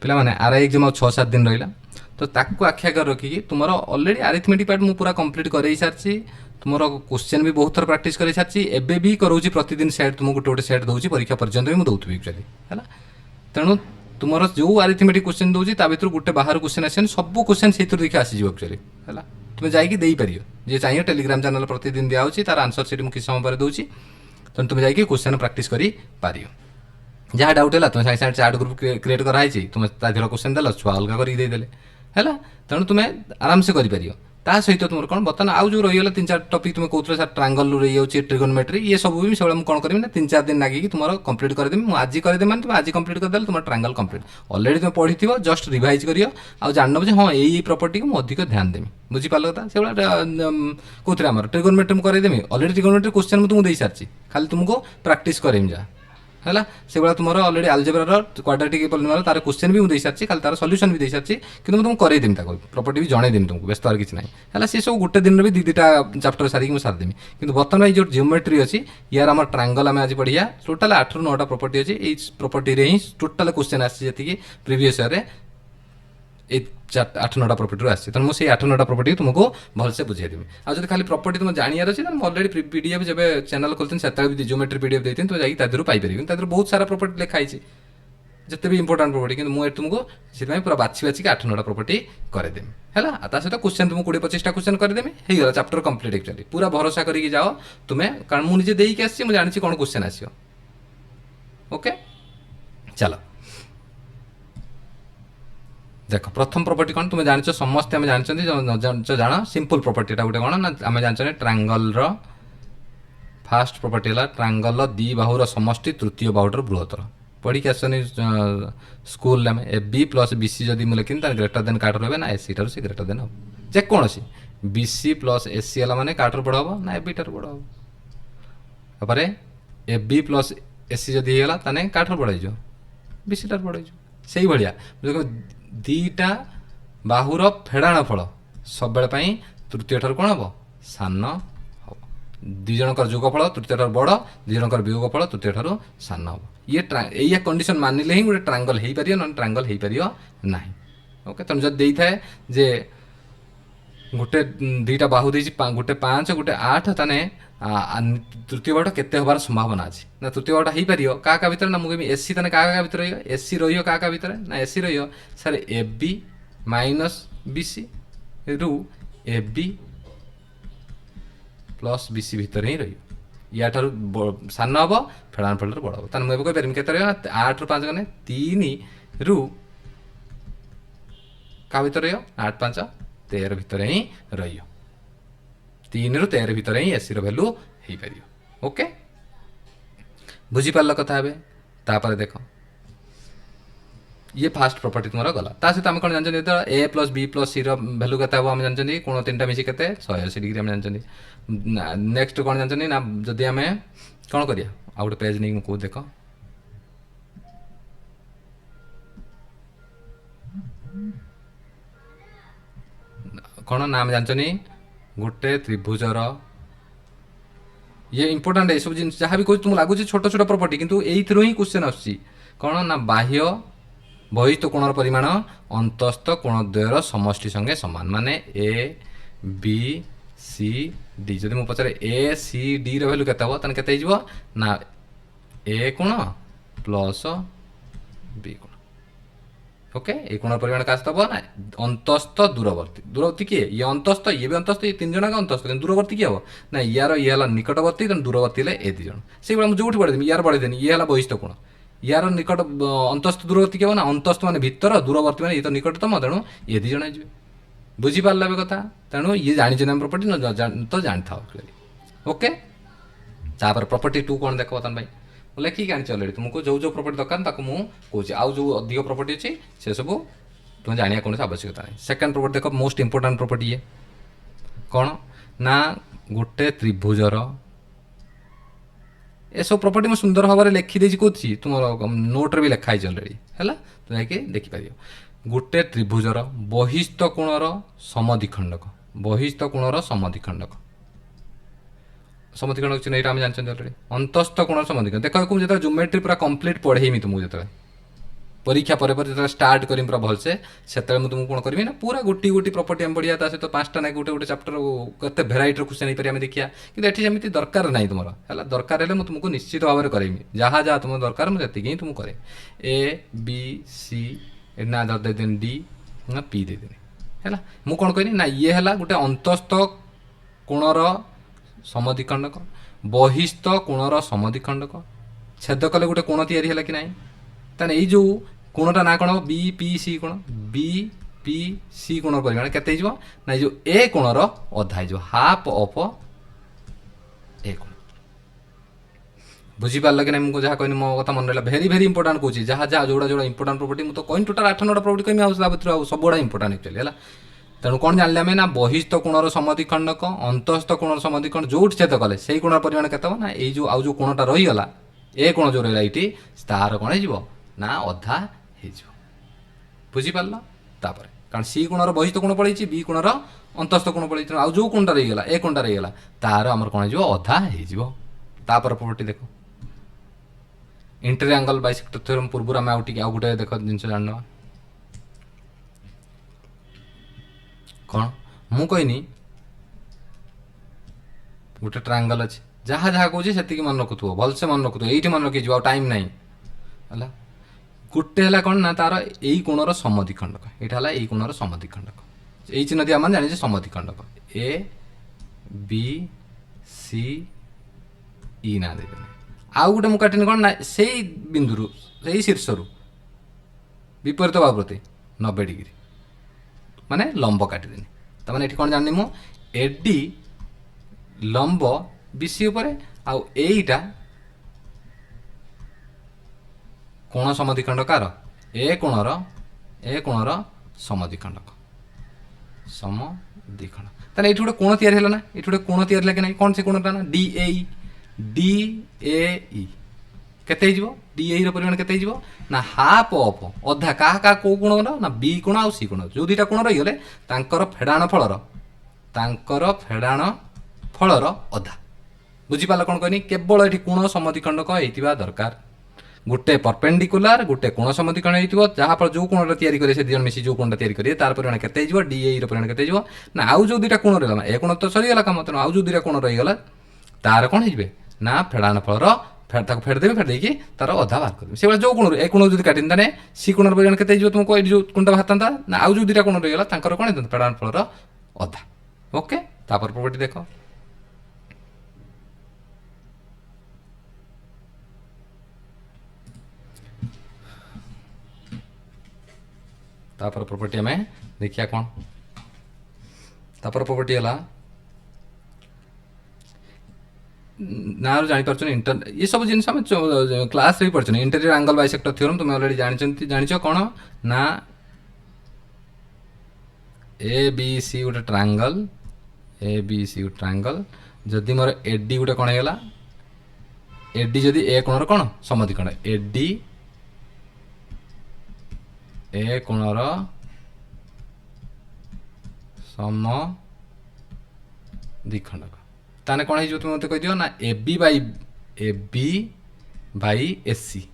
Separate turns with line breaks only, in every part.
ପିଲାମାନେ RI exam ଆଉ 6-7 ଦିନ ରହିଲା ତ ତାକୁ ଆଖି ଆଗରେ ରଖିକି ତୁମର ଅଲରେଡ଼ି ଆରିଥମେଟିକ୍ ପାର୍ଟ ମୁଁ ପୁରା କମ୍ପ୍ଲିଟ୍ କରେଇ ସାରିଛି ତୁମର କ୍ୱେଶ୍ଚନ୍ ବି ବହୁତ ଥର ପ୍ରାକ୍ଟିସ୍ କରେଇ ସାରିଛି ଏବେ ବି କରୁଛି ପ୍ରତିଦିନ ସେଟ୍ ତୁମକୁ ଗୋଟେ ଗୋଟେ ସେଟ୍ ଦେଉଛି ପରୀକ୍ଷା ପର୍ଯ୍ୟନ୍ତ ବି ମୁଁ ଦେଉଥିବି ଆକ୍ଚୁଆଲି ହେଲା ତେଣୁ ତୁମର ଯେଉଁ ଆରିଥମେଟିକ୍ କ୍ୱେଶ୍ଚନ୍ ଦେଉଛି ତା ଭିତରୁ ଗୋଟେ ବାହାରୁ କ୍ୱେଶ୍ଚନ୍ ଆସିବନି ସବୁ କ୍ୱେଶ୍ଚନ୍ ସେଇଥିରୁ ଦେଖି ଆସିଯିବ ଆକ୍ଚୁଆଲି ହେଲା ତୁମେ ଯାଇକି ଦେଇପାରିବ ଯିଏ ଚାହିଁବ ଟେଲିଗ୍ରାମ ଚ୍ୟାନେଲ୍ ପ୍ରତିଦିନ ଦିଆହେଉଛି ତାର ଆନ୍ସର୍ ସିଟ୍ ମୁଁ କିଛି ସମୟ ପରେ ଦେଉଛି ତେଣୁ ତୁମେ ଯାଇକି କ୍ୱେଶ୍ଚନ୍ ପ୍ରାକ୍ଟିସ୍ କରିପାରିବ ଯାହା ଡାଉଟ୍ ହେଲା ତୁମେ ସାଙ୍ଗେ ସାଙ୍ଗେ ଚାଟ୍ ଗ୍ରୁପ୍ କ୍ରିଏଟ୍ କରାହେଇଛି ତୁମେ ତା ଦେହରେ କ୍ୱେଶ୍ଚନ୍ ଦେଲ ଛୁଆ ଅଲଗା କରିକି ଦେଇଦେଲେ ହେଲା ତେଣୁ ତୁମେ ଆରାମସେ କରିପାରିବ ତା ସହିତ ତୁମର କ'ଣ ବର୍ତ୍ତମାନ ଆଉ ଯେଉଁ ରହିଗଲା 3-4 ଟପିକ୍ ତୁମେ କହୁଥିଲ ସାର୍ ଟ୍ରାଙ୍ଗଲରୁ ରହିଯାଉଛି ଟ୍ରିଗୋନୋମେଟ୍ରି ଇଏ ସବୁ ବି ସେଭଳିଆ ମୁଁ କ'ଣ କରିବି ନା 3-4 ଦିନ ଲାଗିକି ତୁମର କମ୍ପ୍ଲିଟ୍ କରିଦେବି ମୁଁ ଆଜି କରିଦେବି ମାନେ ତୁମେ ଆଜି କମ୍ପ୍ଲିଟ୍ କରିଦେଲେ ତୁମର ଟ୍ରାଙ୍ଗଲ କମ୍ପ୍ଲିଟ୍ ଅଲରେଡ଼ି ତୁମେ ପଢ଼ିଥିବ ଜଷ୍ଟ ରିଭାଇଜ୍ କରିବ ଆଉ ଜାଣିନେବ ଯେ ହଁ ଏଇ ପ୍ରପର୍ଟିକୁ ମୁଁ ଅଧିକ ଧ୍ୟାନ ଦେବି ବୁଝିପାରିଲ କଥା ସେଭଳିଆ କେଉଁଥିରେ ଆମର ଟ୍ରିଗୋନୋମେଟ୍ରି ମୁଁ କରେଇଦେବି ଅଲରେଡ଼ି ଟ୍ରିଗୋନୋମେଟ୍ରି କ୍ୱେଶ୍ଚନ୍ ମୁଁ ତୁମକୁ ଦେଇସାରିଛି ଖାଲି ତୁମକୁ ପ୍ରାକ୍ଟିସ୍ କରେଇମି ଯାହା ହେଲା ସେଭଳିଆ ତୁମର ଅଲରେଡ଼ି ଆଲଜେବ୍ରାର କ୍ୱାଡ୍ରାଟିକ୍ ପଲିନୋମିଆଲ ତାର କ୍ୱେଶ୍ଚନ୍ ବି ମୁଁ ଦେଇସାରିଛି ଖାଲି ତାର ସଲ୍ୟୁସନ୍ ବି ଦେଇସାରିଛି କିନ୍ତୁ ମୁଁ ତୁମକୁ କରେଇଦେବି ତାକୁ ପ୍ରପର୍ଟି ବି ଜଣେଇଦେବି ତୁମକୁ ବ୍ୟସ୍ତ ହବାର କିଛି ନାହିଁ ହେଲା ସେ ସବୁ ଗୋଟେ ଦିନରେ ବି ଦୁଇଟା ଚାପ୍ଟର ସାରିକି ମୁଁ ସାରିଦେବି କିନ୍ତୁ ବର୍ତ୍ତମାନ ଏଇ ଯେଉଁ ଜିଓମେଟ୍ରି ଅଛି ୟାର ଆମର ଟ୍ରାଙ୍ଗଲ ଆମେ ଆଜି ପଢ଼ିବା ଟୋଟାଲ୍ 8ରୁ 9ଟା ପ୍ରପର୍ଟି ଅଛି ଏଇ ପ୍ରପର୍ଟିରେ ହିଁ ଟୋଟାଲ୍ କ୍ୱେଶ୍ଚନ୍ ଆସିଛି ଯେତିକି ପ୍ରିଭିୟସ୍ ଇୟର୍ରେ এই 8-9টা প্রপর্টিରୁ ଆସିଛି ତେଣୁ ମୁଁ ସେଇ 8-9ଟା ପ୍ରପର୍ଟି ତୁମକୁ ଭଲସେ ବୁଝେଇଦେବି ଆଉ ଯଦି ଖାଲି ପ୍ରପର୍ଟି ତୁମେ ଜାଣିବାର ଅଛି ତାହେଲେ ମୁଁ ଅଲରେଡ଼ି ପିଡ଼ିଏଫ୍ ଯେବେ ଚ୍ୟାନେଲ୍ ଖୋଲିଥିଲି ସେତେବେଳେ ବି ଜିଓମେଟ୍ରି ପିଡ଼ିଏଫ୍ ଦେଇଥିଲି ତୁମେ ଯାଇକି ତା ଦେହରୁ ପାଇପାରିବି ତା ଦେହରୁ ବହୁତ ସାରା ପ୍ରପର୍ଟି ଲେଖା ହେଇଛି ଯେତେ ବି ଇମ୍ପୋର୍ଟାଣ୍ଟ ପ୍ରପର୍ଟି କିନ୍ତୁ ମୁଁ ଏଠି ତୁମକୁ ସେଥିପାଇଁ ପୁରା ବାଛିକି 8-9ଟା ପ୍ରପର୍ଟି କରେଇଦେବି ହେଲା ଆଉ ତା ସହିତ କ୍ୱେଶ୍ଚନ୍ ତୁମକୁ 20-25ଟା କ୍ୱେଶ୍ଚନ୍ କରିଦେବି ହେଇଗଲା ଚାପ୍ଟର କମ୍ପ୍ଲିଟ୍ ଆକ୍ଚୁଆଲି ପୁରା ଭରସା କରିକି ଯାଅ ତୁମେ କାରଣ ମୁଁ ନିଜେ ଦେଇକି ଆସିଛି ମୁଁ ଜାଣିଛି କ'ଣ କ୍ୱେଶ୍ଚନ୍ ଆସିବ ଓକେ ଚାଲ देख प्रथम प्रॉपर्टी कौन तुम्हें जान समस्ते आम जानते जान सिंपल प्रॉपर्टी गोटे कौन ना आम जानते ट्रायंगल फास्ट प्रॉपर्टी है ट्रायंगल दी बाहुर समष्टि तृतीय बाहुटर बृहत्तर पढ़ी के आसनी स्कूल में A B plus B C जब मुझे लिखी ग्रेटर देन काटर रहे ना एसी ठार से ग्रेटर देन हम जेकोसी बी सी प्लस एसी है मैंने काटर बड़ हम ना ए बी ठार बड़ हम ए बी प्लस एसी जब होगा ताने काटर बड़ बी सी ठार बड़ से भाया दीटा बाहुर फेड़ाण फल सब तृतीय ठार कौन हम सान हम दी जनकर जोगफल तृतीय ठार बड़ दी जनकर वियोगफल तृतीय ठार सान हम ये कंडीशन मानिले ही गोटे ट्रायंगल हो पार ना ट्रायंगल हो पार ना ओके तेणु जब दे थाए जे गोटे दीटा बाहु दे गोटे 5 गोटे 8 ताने तृतीय बाहुटा केते हबार संभावना अच्छी ना तृतीय बाहुटा हो पार क्या भितर ना मुझे एसी ताने क्या भितर एसी क्या भितर ना AC sir A B minus B C रु A B plus B C भितर ही रही या ठार सान हम फेड़ाण फल बड़ हम ताने मुझे कहीपर के 8 ରୁ 5 गने 3 रु क्या भितर 8-5 13 भितर ही रही 3 ରୁ 13 भितर ही एसी भैल्यू हो पार ओके बुझीपार कथा हे तापर देख ये फास्ट प्रॉपर्टी तुम्हारा गला ता सहित आम कौन जानते ए प्लस बी प्लस सी भैल्यू के आम जानते कोण 3टा मिसी के 180 डिग्री आम जानते नेक्स्ट कौन जानते ना जदि आम कौन करिया आ गोटे पेज नहीं कौ देख कौन ना आम जानते गोटे त्रिभुजर ये इंपोर्टाट ये सब जिन जहाँ भी कह तुमको लगुच छोट छोट प्रॉपर्टी किंतु एइथिरो ही क्वेश्चन आसुची कौन ना बाह्य बहिस्थ कोणर परिमाण अंतस्थ कोणद्वयर समष्टि संगे समान माने ए बी सी डी जदि मुझे पचारे ए सी डी भैल्यू केते हम ताने केते ना ए कोण प्लस बी कोण ओके ये कोण परिमाण का हम ना अंतस्थ दूरवर्ती दूरवर्ती किए ये अंतस्थ ये भी अंतस्थ ये 3 जन का अंतस्थ दूरवर्ती किए हम ना यार ये है निकटवर्ती दूरवर्ती है ए 2 जन से मुझे जो बढ़ेदेमी यार बढ़ेदेनी ये है बहिस्थ कोण यार निकट अंतस्थ दूरवर्ती क्या ना अंतस्थ मान भीतर दूरवर्ती मान ये तो निकटतम तेणु ये 2 जन जी बुझीपार कथा तेणु ये जानी प्रॉपर्टी तो जानी था ओके तापर प्रॉपर्टी 2 कौन देख बर्तमान भाई लिखिक आनी अलरेडी तुमको जो जो प्रॉपर्टी दरकार कहूँ कौच आउ जो अधिक प्रॉपर्टी अच्छी से सब तुम जाना कौन आवश्यकता नहीं सेकेंड प्रॉपर्टी देख मोस्ट इंपोर्टाट प्रॉपर्टी ये कौन ना गोटे त्रिभुजर ये सब प्रॉपर्टी मैं सुंदर भाव में लिखिदे कौन तुम नोट्रे भी लिखाई अलरेडी है तुम जाकि देखिपर गोटे त्रिभुजर बहिस्थ कोणर समद्विखंडक बहिस्थ कोणर समद्विखंडक समद्विखंडक चिन्ह आम जानते अलरेडी अंतस्थ कोण समद्विखंड देख जो ज्योमेट्री पूरा कंप्लीट पढ़ेमी तुमको जो परीक्षा पर जो स्टार्ट करी पूरा भलसे से तुमको कौन करी ना पूरा गोटी गोटी प्रॉपर्टी आम पढ़िया सहित 5टा ना गोटे गोटे चैप्टर केते भेराइटर क्वेश्चन हो पारे देखिए कि एठी सेमती दरकार नहीं तुम है दरकार है तुमको निश्चित भाव में करेमी जहाँ जहाँ तुम दरकार मुझे ही तुमको करे ए बी सी ना देदेन डी ना पी देदेन है मु कौन कहनी ना ये है गोटे अंतस्थ कोणर समद्विखंडक बहिस्थ कोणर समद्विखंडक छेद कले गोटे कोण तैयारी है कि नहीं ताने ये जो कोणटा ना कौन बी पी सी कोण बी पी सी कोण परिमाण केते हो ना जो ए कोणर अधा जो हाफ ऑफ ए कोण बुझीपार कि मुझे जहाँ कहनी मो कथा मन रहा भेरी भेरी इंपोर्टाट कौन जहाँ जहाँ जोड़ा जोड़ा इंपोर्टाट प्रॉपर्टी मुझे तो कहीं टोटाल 8-9टा प्रॉपर्टी कमी सब गुड़ा इंपोर्टाट एक्चुअली है तेणु कौन जान आम ना बहिस्थ कोणर समद्विखंडक अंतस्थ कोणर समद्विखंड जो छेद कले से कोणर परिमाण केते ना ये जो आउ जो कोणटा रहीगला ए कोण जो रहा ये तार कौन हो ना अधा हो बुझीपार तापर कारण सी कोणर बहिस्थ कोण पड़े बी कोणर अंतस्थ कोण पड़े आउ जो कोणटा रहीगला ए कोणटा रहीगला तार आमर कौन हो अधा हो तापर प्रॉपर्टी देखो इंटीरियर एंगल बाइसेक्टर थ्योरम पूर्व आम आउ गोटे देख जिन जान कौन मु कहनी गोटे ट्रायंगल अच्छे जहाँ जहाँ कहे से मन रखुव भलसे मन रखुव ये मन रखी टाइम नहीं है गोटे है कौन ना तार यही कोणर समद्विखंडक यहाँ है यही कोणर समद्विखंडक यही चिन्ह दिया मैंने जाने समद्विखंडक ए बी सी ई ना दे आउ गोटे मुझे काटिनी कौन ना से बिंदु से शीर्ष विपरीत भाव प्रति 90 डिग्री माने लंब काटिदेनी तमें ये कौन जानी मु एडी लंब बीसी उपरे आउ एटा कोण समद्विखंडक कार ए कोणर समद्विखंडक ताने ये गोटे कोण तैयारी है ना ये गोटे कोण तैयारी है कि नहीं कौन से कोणटा ना डी ए केते हो डी ए परिमाण केते हो ना हाफ ऑफ अधा क्या कौ कोण ना बी कोण आउ सी कोण जो दुईटा कोण रहीगले फेड़ाण फलर अधा बुझीपार कौन कहनी केवल ये कोण समद्विखंडक होता दरकार गोटे परपेंडिकुलर गोटे कोण समद्विखंड हो जहाँफल जो कोण तैयारी करे से दिजन मिसी जो कोणटा तैयारी करे तार परिमाण केते हो डी ए परिमाण केते हो ना आउ जो दुईटा कोण रहा ए कोण तो सरीगला कम तेणु आउ जो दुईटा कोण रहीगला तार कौन हो ना फेड़ाण फलर फेड़देवी फेड़देकी तार अधा बाहर कर से जो कोण ए कोण जो काटिन ताने सी कोण परिमाण केते हो तुमको जो कोणटा बाहर ना आउ जो दुईटा कोण रहीगला तांकर कौन होता फेड़ाण फलर अधा ओके तापर प्रॉपर्टी देखो तापर प्रॉपर्टी हमें देखिया कौन तापर प्रॉपर्टी है ना जापर इंटर ये सब जिन क्लास भी पढ़े इंटीरियर एंगल बाइसेक्टर थ्योरम तुम ऑलरेडी जानिछ कौन ना ए बी सी गोटे ट्रायंगल ए बी सी गोटे ट्रायंगल जदि मोर एडी गोटे कौन है एडी जदि ए कोणर कौन समद्विखंड एडी ए कोणर समद्विखंडक ताने कौन हो तुम मत कह दियो ना A B by S C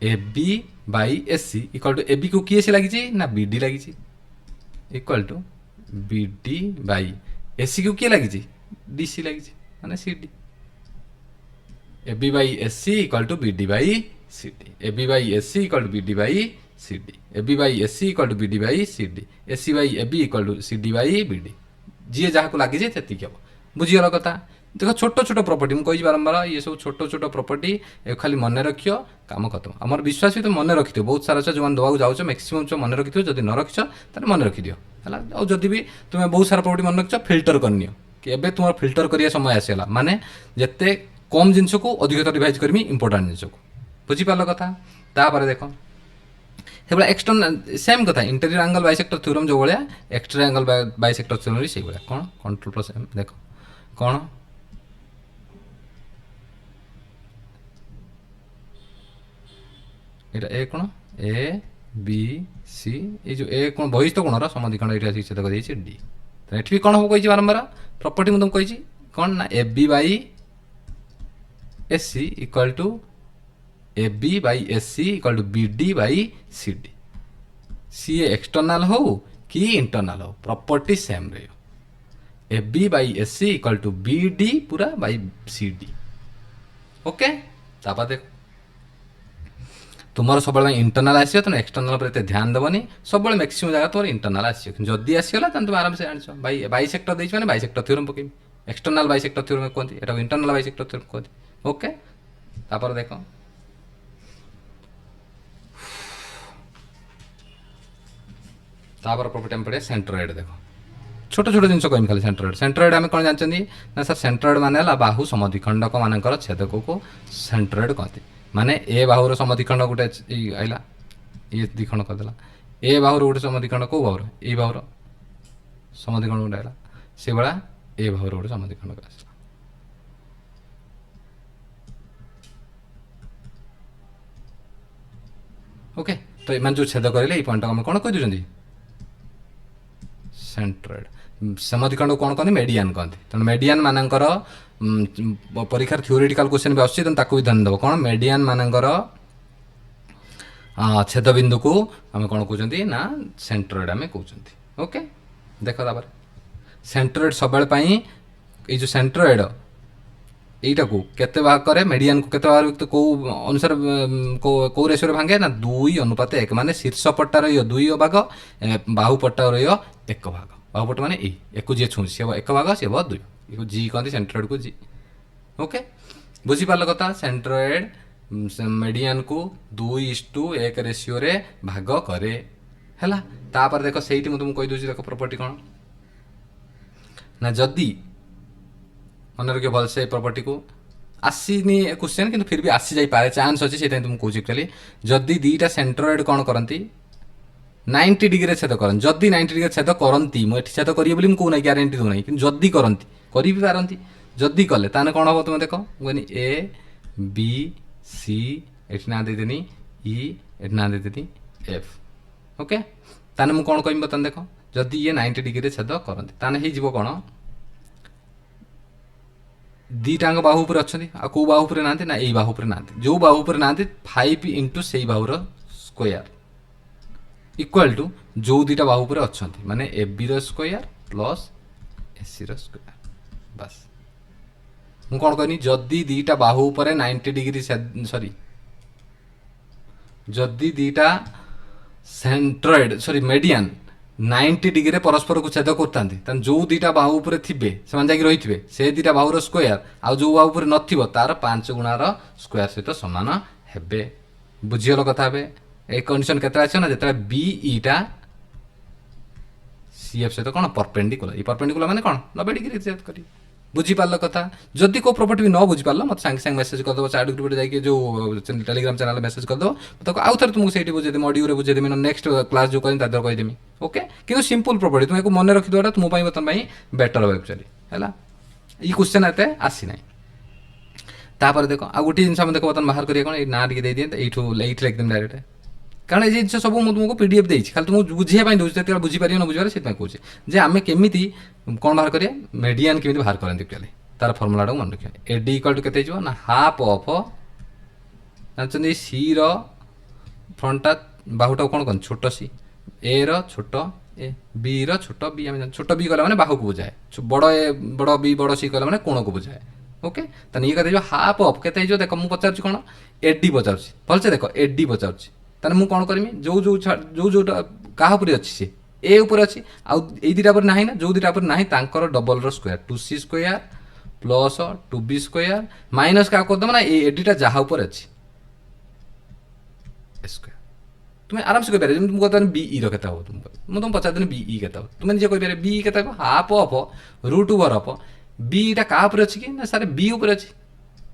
A B by S C equal to A B को किए से लगी ना बी डी लगी equal to B D by S C को किए लगी डी सी लगी माने C D A B by S C equal to B D by C D A B by S C equal to B D by C D A B by S C equal to B D by C D S C by A B equal to C D by B D जी जहाँ को लगी से हम बुझीगल कथा देख छोट छोट प्रॉपर्टी मुझे कही बारंबार ये सब छोट छोट प्रॉपर्टी खाली मन रखियो काम खत्म आमर विश्वास भी तो मन रखि बहुत सारा जो दवा जाऊँ मैक्सीम मन रखि जब न रखिछ तो मन रखिदियो है जदि भी तुम्हें बहुत सारा प्रॉपर्टी मन रखिछ फिल्टर करनी कि एबे तुम फिल्टर करिया समय आसीगला माने जिते कम जिनस को अधिक रिवाइज करमी इंपोर्टाट जिनस को बुझीपार कथा तापर देख से एक्सटर्नल सेम कथा इंटीरियर एंगल बाइसेक्टर थ्योरम जो भाया एक्सटर्नल एंगल बाइसेक्टर थ्योरम से भाया कौन कंट्रोल प्लस एम देख कौन यहाँ ए कोण ए बी सी ये जो ए कोण बहिस्थ कोणर समद्विखंड ये छेद कर डी तो ये कौन हम कही बारंबार प्रॉपर्टी मुझे तुमको कही कौन ना A B by S C equal to A B by S C equal to B D by C D. सी एक्सटर्नाल हो कि इंटरनाल हो प्रॉपर्टी सेम रही A B by S C equal to B D पूरा by C D. Okay तापर देख तुम सब इंटरनाल आसो तुम एक्सटर्नाल पर ध्यान देवनी सब मैक्सिमम जगह तुम इंटरनाल आसो जदि आसगला तुम आराम से जान बाइसेक्टर देने बाइसेक्टर थ्योरम पकड़ एक्सटर्नाल बाइसेक्टर थ्योरम कहते हैं इंटरनाल बाइसेक्टर थ्योरम कहते। ओके तापर देख तापर प्रॉपर्टी हम पढ़े सेंट्रोइड। देख छोट छोट जिन कह खाली सेंट्रोइड सेंट्रोइड आम कौन जानते ना सर सेंट्रोइड माने बाहु समद्विखंडक मान छेदक को सेंट्रोइड कहते माने ए बाहुर समद्विखंड गोटे आइला ये द्विखंड करदेला ए बाहुर गोटे समद्विखंड कौ बाहुर ए बाहुर समद्विखंड गोटे आइला से भाया ए बाहुर गोटे समद्विखंड आसला। ओके तो एम जो छेद करेंगे ये पॉइंट आम कौन कही सेंट्रोइड समद्विखंड को कौन कहते मेडियान कहते तेणु मेडियान मानकर परीक्षार थ्योरेटिकल क्वेश्चन भी आसूँ ताकू भी ध्यान देव कौन मेडियान मानकर छेद बिंदु को आम कौन कहते ना सेंट्रोइड आम कहते। ओके देख तापर सेंट्रोइड सब ये जो सेंट्रोइड यहीटा को केते भाग करे मेडियान को केते भाग कौ अनुसार कौ रेशियो भांगे ना 2:1 माने शीर्ष पट्टा रही 2 भाग बाहु पट्टा रही 1 भाग बाहुपट माने एक जी छुँ सी 1 भाग सी 2 जी कहते सेंट्रोइड को जी। ओके बुझीपार कथा सेंट्रोइड मेडियान को 2:1 रेशियो रे भाग करे है। तापर देख से तुमको कहीदे देख प्रॉपर्टी कौन ना जदि मन रखिए भलसे प्रॉपर्टी को आसीनी क्वेश्चन किंतु फिर भी आसी जाई पारे चांस अच्छे से तुमको कौच एक्चुअली जदि दीटा सेंट्रोइड कौन करती 90 डिग्री छेद करती जदि 90 डिग्री छेद करती मुझे छेद करेंगे बोली कहूना ग्यारंटी दूना कि जदि करती करी भी पारती जदि कले ताने कौन हम तुम देख कहनी ए बी सी ये ना देदेनी ई ये ना देदेनी एफ। ओके ताने मुझे कौन कहमी बता देख जदि ये 90 डिग्री छेद करती ताने हो कौन दीटांग बाहु पर अच्छा कौ बाहु पर ना ना यही बाहु पर ना जो बाहु पर ना 5 इंटू से बाहुर स्क्वायर इक्वाल टू जो दीटा बाहु पर अच्छा माने A B square plus A C square बस मु कौन कहनी जदि दीटा बाहु पर 90 डिग्री सॉरी जदि दीटा सेंट्रोइड सॉरी मेडियान 90 डिग्री परस्पर को छेद करता जो दीटा बाहु उपर थे से रही से दीटा बाहुर स्क्वायर आ जो बाहु उपर नथिबो तार 5 गुणार स्क्वायर सहित सामान हेबे बुझीगल कथा हे ए कंडीशन केते आछो ना जेते बी ईटा सी एफ सहित कौन परपेंडिकुलर ये परपेंडिकुलर माने कौन 90 डिग्री छेद करी बुझीपार कथा जदि को प्रॉपर्टी भी न बुझीपार मत सांगे सांगे मेसेज करदेव चैट ग्रुप जाकि जो टेलीग्राम चैनल मेसेज करदेव तो आउ थे तुमको से बुझेदेमी ऑडियो बुझेदेमी नेक्स्ट क्लास जो करें तादर कहीदेमी। ओके कि सिंपल प्रॉपर्टी तुमको मन रखिदेटा तुम बर्तमान बेटर हो एक्चुअली है ये क्वेश्चन एत आसी ना तापर देख आ गोटे जिन देख बर्तमान बाहर करिए कौन ना टे दे दिए ये लिखदेमी डायरेक्ट कारण ये जिन सब मुझे तुमको पीडीएफ देती खाली तुमको बुझाई दूसरे जो बुझीपार न बुझे से कौन जे आम केमी कौन बाहर करिए मेडियान केमी बाहर करते एक्चुअली तार फर्मुला मन रखिए ए डी इक्वल टू केते ना हाफ ऑफ जानते सी रंटा बाहुटा कौन कौन छोट सी ए छोट ए बी छोट बी आम छोट बी कला बाहु को बुझाए बड़ ए बड़ बी बड़ सी कला कोण को बुझाए। ओके तो ये कहते हाफ ऑफ केते देख मुझे पचार कौन एडी पचार भलसे देख एडी पचार ताने मु कौन करमी जो जो जो जो क्या अच्छी सी ए उपर अच्छी आउ दीटा पर ना ना जो दीटा पर ना तांकर double rho square 2c square plus 2b square minus क्या करदम ना एडीटा जहाँ ऊपर अच्छी स्क्वायर तुम्हें आराम से कह तुम कहते बीई रखता हो तुमको तुम पचार दिन बीई के तुम्हें निजे कह बी के half of root over of beta क्या अच्छी कि ना सारे बी उपर अच्छी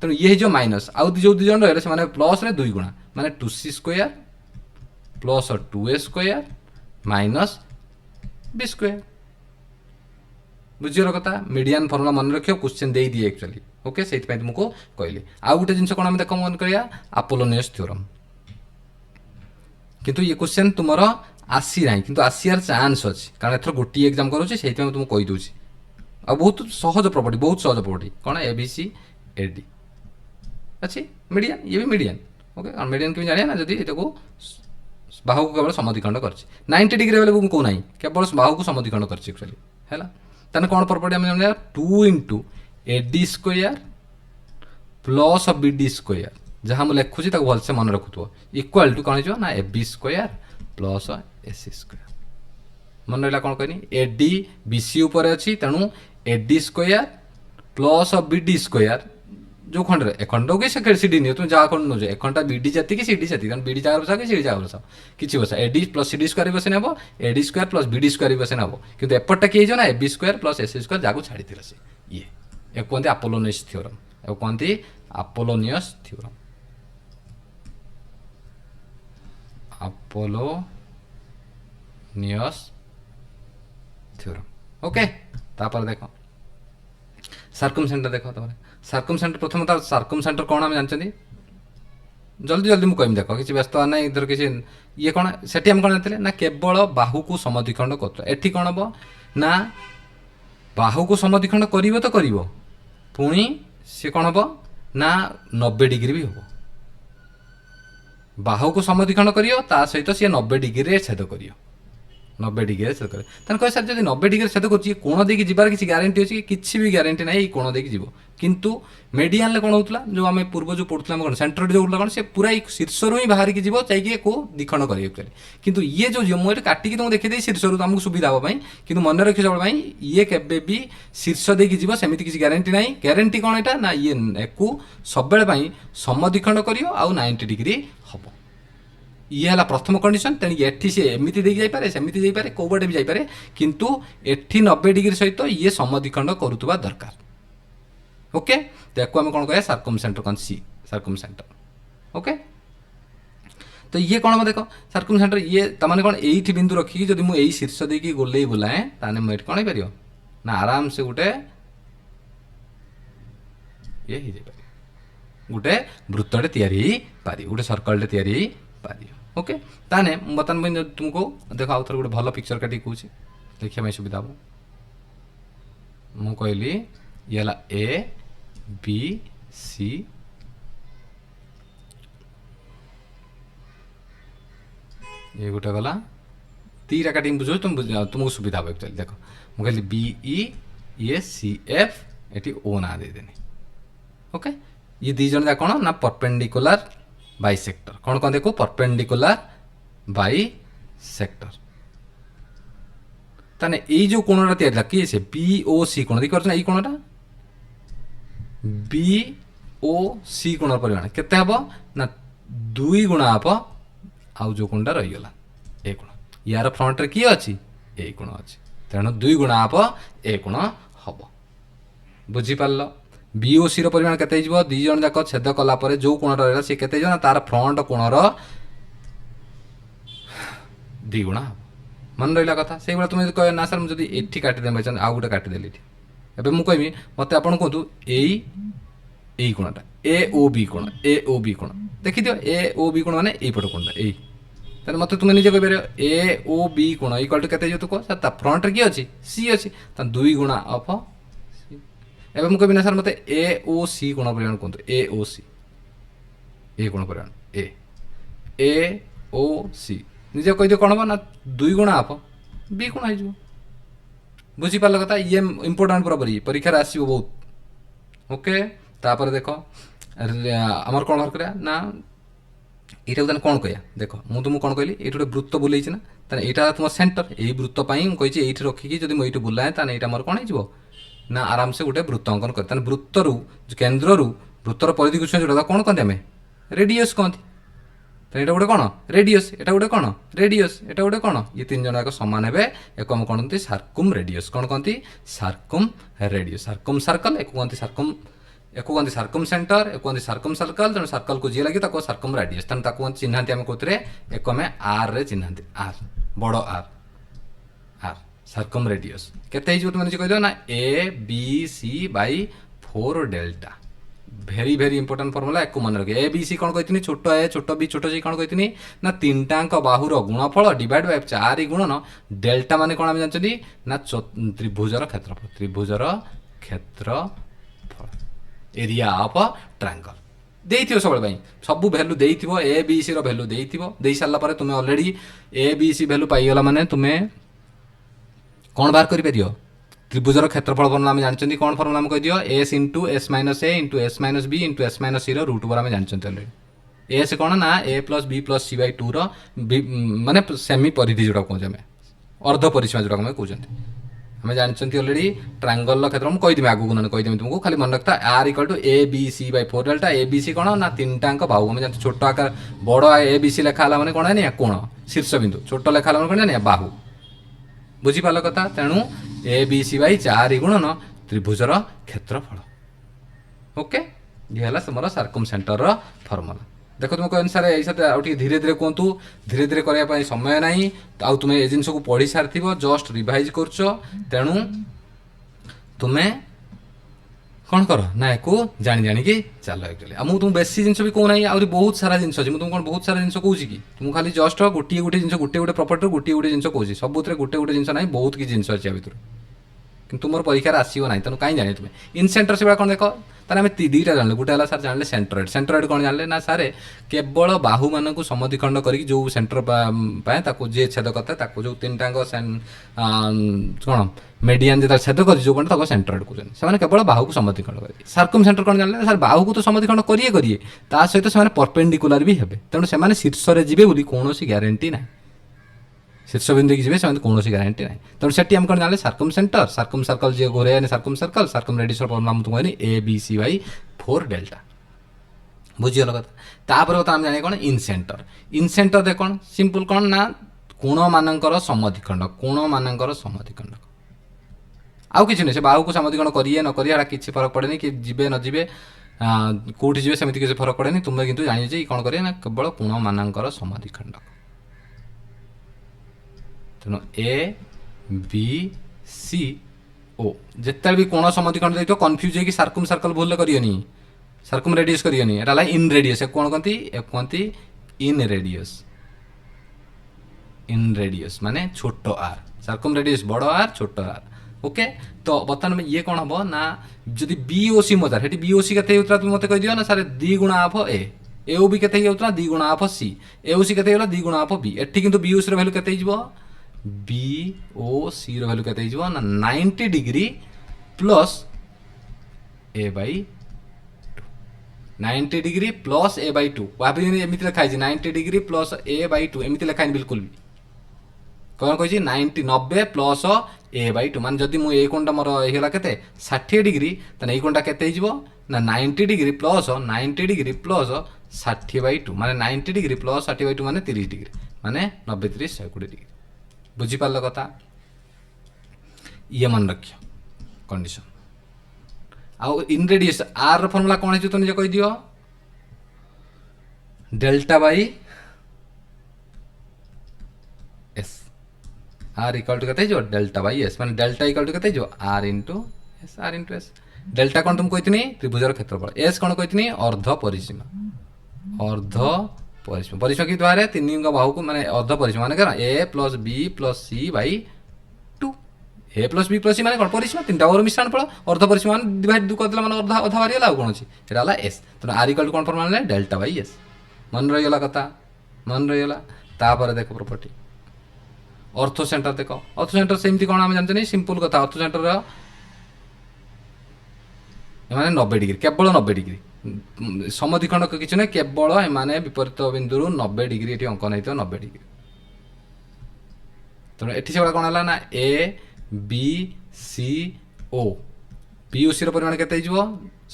तेणु ये जो माइनस आउ जो दुई जन रहे से प्लस 2 गुणा माने 2c square plus 2a square minus B square बुझीर कथा मीडियन फर्मुला मन रखियो क्वेश्चन दे दिए एक्चुअली। ओके से तुमको कहली आउ गोटे जिन कौन देख मन करिया अपोलोनियस थ्योरम किंतु ये क्वेश्चन तुमर आसी ना किंतु आसियार चांस अच्छी कारण एथर गोटे एग्जाम करूँ से तुमको कहीदे आ बहुत सहज प्रॉपर्टी बहुत सहज प्रॉपर्टी कौन एबीसी एडी अच्छी मीडियन ये भी मीडियन ओके और मीडियन केमी जानिया ना जदि एटाको बाहु को केवल समद्विखंड करछि 90 डिग्री बेले को नहीं केवल बाहु को समद्विखंड करछि एक्चुअली हैला ताने कोन प्रॉपर्टी हम जानिया 2 * AD square plus BD square जहाँ मुझे लिखुची भलसे मन रखुव इक्वाल टू कौन हो ना AB square plus AC square मन रहा कौन कहनी AD BC उपर अच्छी तेणु AD square plus BD square जो खंड ए खंड कि CD नियो तुम जहाँ खंड नौ ए खंडा BD जाति कि CD जाति BD जगह बसा कि CD जगह बसा किसी बसा AD प्लस CD स्क्वायर बसे नब AD square plus BD square बसे नब कि एपटा किए ना AB square plus AC square जहाँ छाड़ी से ये कहते अपोलोनियस थ्योरम या कहते Apollonius theorem Apollonius theorem okay तापर देखो सर्कम सेंटर देखो तापर सर्कम सेंटर प्रथम तार सर्कम सेंटर कौन आम जानते जल्दी जल्दी मुझे कहमी देख किसी व्यस्त ना इधर किसी ये कौन से आम कौन जाते ना केवल बाहु को समद्विखंड कर कौन हम ना बाहु को समद्विखंड कर तो कर पुणी सी कौन हम ना 90 डिग्री भी हम बाहु को समद्विखंड करियो ता सहित सी 90 डिग्री छेद करियो 90 डिग्री छेद करे तन कह सर जब 90 डिग्री छेद कर कोण देकी जीवार किसी ग्यारंटी अच्छी किसी भी ग्यारंटी ना कोण देकी जीव किंतु मेडियान कौन होता जो आम पूर्व जो पढ़ुला कौन सेंटर जो कौन से पूरा शीर्ष रू ही बाहर की जीव चाहिए को द्विखंड कर किंतु ये जो मुझे काटिकी तुमको देखी शीर्ष रू तुमको सुविधा हाँपाई कि मन रखी सब ये केवे भी शीर्ष देकी जीव सेमती किसी ग्यारंटी ना ग्यारंटी कौन यहाँ ना ये सब समद्विखंड कर 90 डिग्री हम ये है प्रथम कंडीशन तेणु ये सी एमती जापे सेमती जापे कौटे भी जापे किंतु एठी 90 डिग्री सहित ये समद्विखंड करुवा दरकार ओके देखो आम कौन कह सर्कम सेंटर कौन सी सर्कम सेंटर ओके तो ये कौन हम देख सर्कम सेंटर ये तमाने कौन एठी बिंदु रखिकी जब मुझे शीर्ष देकी गोले बुलाए ताने मुझे कौन हो पार ना आराम से गोटे ये गोटे वृत्तटे तैयारी पारि गोटे सर्कलटे तैयारी पारि ओके ताने बर्तमान तुमको देख आउ थे गोटे भल पिक्चर काटी कौन देखा सुविधा हम मु कहली ये ए बी सी ये गोटे गला तीरा काटी बुझ तुमको सुविधा हम एक्चुअली देख मुझे BE ये CF ये O ना देदेनी ओके ये दी जन जा कौन ना परपेंडिकुलर बाइसेक्टर कौन कौन देखो परपेंडिकुलर बाइसेक्टर ताने ये जो कोणटा तैयारी किए से BOC कोण देखिए ना ये कोणटा BOC कोण परिमाण केते हबो ना 2 गुणा हबो आउ जो कोणटा रहीगला ए कोण यार फ्रंट रे किए अछि ए कोण अछि तेणु 2 गुणा हबो ए कोण हबो बुझी पारलो BOC रो परिमाण केते हिजबो दी जण जाक छेद कला परे जो कोण रहला से केते जण तार फ्रंट कोण रो 2 गुणा मन रहा कथा से भाई तुम कह ना सर मुझे ये काटिदे भाई आउ गोटे काटिदेली एवं मुझे कहमी मत आप कहतु यही कोणटा AOB कोण AOB कोण देखी दियो AOB कोण माने पट कोणटा तेल मत तुम निजे कह AOB कोण इक्वल टू केते तू कह सर फ्रंट रे किए अच्छी C अच्छी 2 गुणा अफ एवं मुझे कहबी ना सर मत AOC कोण परिमाण कहतु AOC ए कोण परिमाण AOC निजे कहीदियो कौन हम ना 2 गुणा आप बी गुणा हो बुझीपार कथा ये इम्पोर्टाट पूरा परीक्षा आसो बहुत ओके तापर देख आमर कौन बाहर करा ना यहाँ कौन कह देख मुझे तुमको कौन कहली ये गोटे वृत्त बुलाई ना यहाँ तुम सेंटर यही वृत्त कही ये रखिकी जब मुझे बुलाए तो यहाँ मोर कौन हो ना आराम से गोटे वृत्त अंकन कर वृत्तर केन्द्र वृत्तर परिधि को छुआ कौन कहते आम रेडियस कहते ये गोटे कौन रेडियस एटा गोटे कौन रेडियस एटा गोटे कौन ये 3 जन सामान हे एक कौन कहते सार्कुम रेडियस कौन कहते सार्कुम रेडियस सार्कुम सर्कल एक कहते सार्कुम सेंटर एक कहते सार्कुम सर्कल तेणु सर्कल को जी लगे सार्कुम रेडियस तेणु ताको चिन्हांती आम कौन एक आम आर रे चिन्हांती आर बड़ आर आर सार्कुम रेडियस केते तुम कह ना ABC/4 डेल्टा भेरी भेरी इंपोर्टेंट फॉर्मूला एक मन रखे ABC कौन कही छोट ए छोट B छोट सी कौन कही ना 3टाक बाहुर गुणफल डिवाइड बाय 4 गुणन डेल्टा माने कौन आम जानते ना त्रिभुजर क्षेत्रफल एरिया ऑफ ट्रायंगल ଦେଇଥିବ ସବୁବେଳେ ସବୁ ଭ୍ୟାଲୁ ଦେଇଥିବ ଏ ବି ସି ର ଭ୍ୟାଲୁ ଦେଇଥିବ। ଦେଇ ସାରିଲା ପରେ ତୁମେ ଅଲରେଡ଼ି ଏ ବି ସି ଭ୍ୟାଲୁ ପାଇଗଲା ମାନେ ତୁମେ କ'ଣ ବାହାର କରିପାରିବ? ତ୍ରିଭୁଜର କ୍ଷେତ୍ରଫଳ ଫର୍ମୁଲା ଆମେ ଜାଣିଛନ୍ତି। କ'ଣ ଫର୍ମୁଲା ଆମେ କହିଦିଅ? ଏସ୍ ଇଣ୍ଟୁ ଏସ୍ ମାଇନସ୍ ଏ into S minus B into S minus ସିର ରୁଟ୍ ଓଭର୍ ଆମେ ଜାଣିଛନ୍ତି ଅଲରେଡ଼ି। ଏସ୍ କ'ଣ ନା ଏ plus B plus C by 2ର ମାନେ ସେମି ପରିଧି ଯେଉଁଟା କହୁଛେ ଆମେ, ଅର୍ଦ୍ଧ ପରିସୀମା ଯେଉଁଟା ଆମେ କହୁଛନ୍ତି। ଆମେ ଜାଣିଛନ୍ତି ଅଲରେଡ଼ି ଟ୍ରାଙ୍ଗଲର କ୍ଷେତ୍ର ମୁଁ କହିଦେବି ଆଗକୁ, ନହେଲେ କହିଦେବି ତୁମକୁ, ଖାଲି ମନେ ରଖିଥା R equal to A B C by 4 delta. A B C କ'ଣ ନା ତିନିଟାଙ୍କ ବାହୁ। ଆମେ ଜାଣିଛୁ ଛୋଟ ଆକାର ବଡ଼ ଏ ବି ସି ଲେଖା ହେଲା ମାନେ କ'ଣ ଜାଣିବା? କୋଣ ଶୀର୍ଷବିନ୍ଦୁ। ଛୋଟ ଲେଖା ହେଲା ମାନେ କ'ଣ ଜାଣିବା? ବାହୁ। ବୁଝିପାରିଲ କଥା? ତେଣୁ ଏ ବି ସି ବାଇ 4 ଗୁଣନ ତ୍ରିଭୁଜର କ୍ଷେତ୍ରଫଳ। ଓକେ, ଇଏ ହେଲା ତୁମର ସାର୍କମ୍ ସେଣ୍ଟରର ଫର୍ମୁଲା। ଦେଖ ତୁମ ଅନୁସାରେ ଏଇ ସାথে ଆଉ ଟିକେ ଧୀରେ ଧୀରେ କୁହନ୍ତୁ, ଧୀରେ ଧୀରେ କରିବା ପାଇଁ ସମୟ ନାହିଁ। ଆଉ ତୁମେ ଏ ଜିନିଷକୁ ପଢ଼ି ସାରିଥିବ, ଜଷ୍ଟ ରିଭାଇଜ୍ କରୁଛ। ତେଣୁ ତୁମେ କ'ଣ କର ନା ୟାକୁ ଜାଣି ଜାଣିକି ଚାଲ। ଆକ୍ଚୁଆଲି ଆଉ ମୁଁ ତୁମକୁ ବେଶୀ ଜିନିଷ ବି କହୁନାହିଁ, ଆହୁରି ବହୁତ ସାରା ଜିନିଷ ଅଛି। ମୁଁ ତୁମକୁ କ'ଣ ବହୁତ ସାରା ଜିନିଷ କହୁଛି କି? ମୁଁ ଖାଲି ଜଷ୍ଟ ଗୋଟିଏ ଜିନିଷ, ଗୋଟେ ପ୍ରପର୍ଟିରୁ ଗୋଟିଏ ଜିନିଷ କହୁଛି। ସବୁଥିରେ ଗୋଟେ ଜିନିଷ ନାହିଁ, ବହୁତ କିଛି ଜିନିଷ ଅଛି ୟା ଭିତରୁ, କିନ୍ତୁ ମୋର ପରୀକ୍ଷାରେ ଆସିବ ନାହିଁ। ତେଣୁ କାହିଁ ଜାଣିବ ତୁମେ? ଇନ୍ ସେଣ୍ଟର ସେଗୁଡ଼ା କ'ଣ ଦେଖ, ତାହେଲେ ଆମେ ଦୁଇଟା ଜାଣିଲେ। ଗୋଟେ ହେଲା ସାର୍ ଜାଣିଲେ ସେଣ୍ଟ୍ରଏଡ୍। ସେଣ୍ଟ୍ରଏଡ୍ କ'ଣ ଜାଣିଲେ ନା ସାର୍ କେବଳ ବାହୁମାନଙ୍କୁ ସମଦ୍ୱିଖଣ୍ଡ କରିକି ଯେଉଁ ସେଣ୍ଟର ପାଇଁ ତାକୁ ଯିଏ ଛେଦ କରିଥାଏ, ତାକୁ ଯେଉଁ ତିନିଟାଙ୍କ କ'ଣ ମିଡିଆନ୍ ଯେତେବେଳେ ଛେଦ କରିଛି ଯେଉଁ ପଟେ ତାକୁ ସେଣ୍ଟ୍ରଏଡ୍ କହୁଛନ୍ତି। ସେମାନେ କେବଳ ବାହୁକୁ ସମଦ୍ୱିଖଣ୍ଡ କରିବେ। ସାର୍କମ୍ ସେଣ୍ଟର କ'ଣ ଜାଣିଲେ? ସାର୍ ବାହୁକୁ ତ ସମଦ୍ୱିଖଣ୍ଡ କରିବେ, ତା ସହିତ ସେମାନେ ପରପେଣ୍ଡିକୁଲାର ବି ହେବେ। ତେଣୁ ସେମାନେ ଶୀର୍ଷରେ ଯିବେ ବୋଲି କୌଣସି ଗ୍ୟାରେଣ୍ଟି ନାହିଁ। ଶୀର୍ଷବିନ୍ଦୁକି ଯିବେ ସେମାନେ କୌଣସି ଗ୍ୟାରେଣ୍ଟି ନାହିଁ। ତେଣୁ ସେଠି ଆମେ କ'ଣ ଜାଣିଲେ? ସାର୍କମ୍ ସେଣ୍ଟର, ସାର୍କମ୍ ସର୍କଲ୍ ଯିଏ ଘୋରେଇନି ସାର୍କମ୍ ସର୍କଲ୍, ସାର୍କମ୍ ରେଡିୟସର ଫର୍ମୁଲା ମୁଁ ତୁମକୁ କହିନି A B C by 4 delta. ବୁଝିଗଲ କଥା? ତାପରେ କଥା ଆମେ ଜାଣିବା କ'ଣ? In centre. ଇନ୍ ସେଣ୍ଟର ଦେଖ କ'ଣ ସିମ୍ପଲ୍, କ'ଣ ନା କୋଣମାନଙ୍କର ସମଦ୍ୱିଖଣ୍ଡ। କୋଣମାନଙ୍କର ସମଦ୍ୱିଖଣ୍ଡ, ଆଉ କିଛି ନାହିଁ। ସେ ବାହୁକୁ ସମଦ୍ୱିଖଣ୍ଡ କରିବେ ନ କରିବେ ଏଇଟା କିଛି ଫରକ ପଡ଼େନି, କି ଯିବେ ନ ଯିବେ କେଉଁଠି ଯିବେ ସେମିତି କିଛି ଫରକ ପଡ଼େନି। ତୁମେ କିନ୍ତୁ ଜାଣିଛେ କ'ଣ କରିବେ ନା କେବଳ କୋଣମାନଙ୍କର ସମଦ୍ୱିଖଣ୍ଡ। ତେଣୁ ଏ ବି ସି ଓ ଯେତେବେଳେ ବି କୋଣ ସମଦ୍ୱିଖଣ୍ଡ ଦେଇଥିବ କନଫ୍ୟୁଜ୍ ହେଇକି ସାର୍କମ୍ ସର୍କଲ୍ ଭୁଲରେ କରିବନି, ସାର୍କମ୍ ରେଡିୟସ୍ କରିବନି। ଏଟା ହେଲା ଇନ୍ ରେଡିୟସ୍। ଏ କ'ଣ କୁହନ୍ତି? In radius. ଇନ୍ ରେଡିୟସ୍ ମାନେ ଛୋଟ ଆର୍। ସାର୍କମ୍ ରେଡିୟସ୍ ବଡ଼ ଆର୍, ଛୋଟ ଆର୍। ଓକେ, ତ ବର୍ତ୍ତମାନ ଇଏ କ'ଣ ହେବ ନା ଯଦି ବି ଓ ସି ମଜାର ସେଠି ବି ଓ ସି କେତେ ହେଉଥିଲା তুমি ମୋତେ କହିଦିଅ ନା ସାର୍ 2 ଗୁଣା ଅଫ୍ ଏ ଓ ବି କେତେ ହେଇଯାଉଥିଲା 2 ଗୁଣା of C, A O C କେତେ ହେଇଗଲା 2 ଗୁଣା ଅଫ୍ ବି। ଏଠି କିନ୍ତୁ ବି ଓ ସି ର ଭ୍ୟାଲୁ କେତେ ହେଇଯିବ? ବି ଓ ସି ର ଭ୍ୟାଲୁ କେତେ ହେଇଯିବ ନା 90 ଡିଗ୍ରୀ ପ୍ଲସ୍ ଏ ବାଇ 90 ଡିଗ୍ରୀ ପ୍ଲସ୍ ଏ ବାଇ 2। ଭାବିନି ଏମିତି ଲେଖା ହେଇଛି 90 ଡିଗ୍ରୀ ପ୍ଲସ୍ ଏ ବାଇ 2, ଏମିତି ଲେଖା ହେଇନି ବିଲକୁଲ ବି। କ'ଣ କହିଛି? 90 ପ୍ଲସ୍ ଏ ବାଇ 2 ମାନେ ଯଦି ମୁଁ ଏଇ କୋଣଟା ମୋର ହେଇଗଲା କେତେ 60 ଡିଗ୍ରୀ, ତାହେଲେ ଏଇ କୋଣଟା କେତେ ହେଇଯିବ ନା 90 degree plus 90 degree plus 60 Bai 2 ମାନେ 90 ଡିଗ୍ରୀ ପ୍ଲସ୍ 60 ବାଇ 2 ମାନେ 30 ଡିଗ୍ରୀ ମାନେ 90 30 120 ଡିଗ୍ରୀ। ବୁଝିପାରିଲ କଥା? ଇଏ ମନେ ରଖିବ କଣ୍ଡିସନ୍। ଆଉ ଇନ୍ ରେଡିୟସ୍ ଆର୍ ର ଫର୍ମୁଲା କ'ଣ ହେଇଛି? ତ ନିଜେ କହିଦିଅ। Delta by S. R equal to केते डेल्टा बाई एस माने डेल्टा इक्वल टू केते R into S. R into S delta कौन तुम कहती त्रिभुजर क्षेत्रफल, एस कौन कहती अर्ध परिसीमा। अर्ध परिसीमा परिसीमा कि बाहर तीन बाहू को माने अर्ध परिसीमा माने A plus B plus C by 2। A plus B plus C माने कौन परिसीमा तीन टावर मिश्रण फल अर्ध परिसीमा डिवाइड करदे माने अर्धा अधा बाहरी गला कौन अछि एटा हला एस। तो आर इक्वल टू कौन फॉर्मूला ले डेल्टा बाई एस। मन रही गला कथा मन रही गला। तापर देखो प्रॉपर्टी ऑर्थो सेंटर देख ऑर्थो सेंटर सेमती कौन आम जानते नहीं सिंपल कथा। ऑर्थो सेंटर माने 90 डिग्री केवल 90 डिग्री समद्विखंड किसी ना केवल एमाने विपरीत बिंदु 90 डिग्री ये अंकन होता 90 डिग्री। तेणु ये से कौन है ना A B C O B O C परिमाण के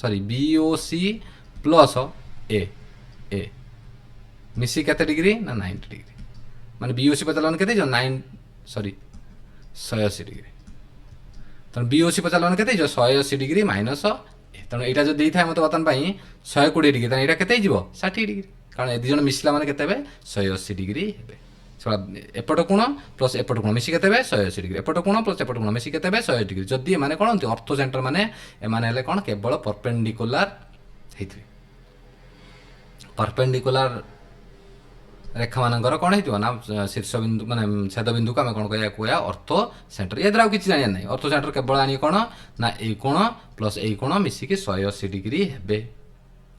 sorry B O C plus A ए मिसी के डिग्री ना 90 डिग्री माने बी ओ सी पचार के 9 सॉरी 180 डिग्री। तेणु बी ओ सी पचार के 180 डिग्री माइनस तेणु यहाँ जो देता है मतलब बर्तमान 120 डिग्री यहाँ के 60 डिग्री कारण ए दिज मिसला मैंने के 180 डिग्री एपट कोण प्लस एपट कोण मिसी के 180 डिग्री एपट कोण प्लस एपट कोण मिसी के 180 डिग्री। जदि एमाने कौन ऑर्थो सेंटर माने एमाने कौन केवल परपेंडिकुलर होते परपेंडिकुलर रेखा मानकर कौन हो ना शीर्ष बिंदु माने छेद बिंदु को आम कौन कह ऑर्थो सेंटर। ये द्वारा किसी जाना नहीं ऑर्थो सेंटर केवल आनी कौन ना ए कोण प्लस ए कोण मिसिकी 180 डिग्री हे।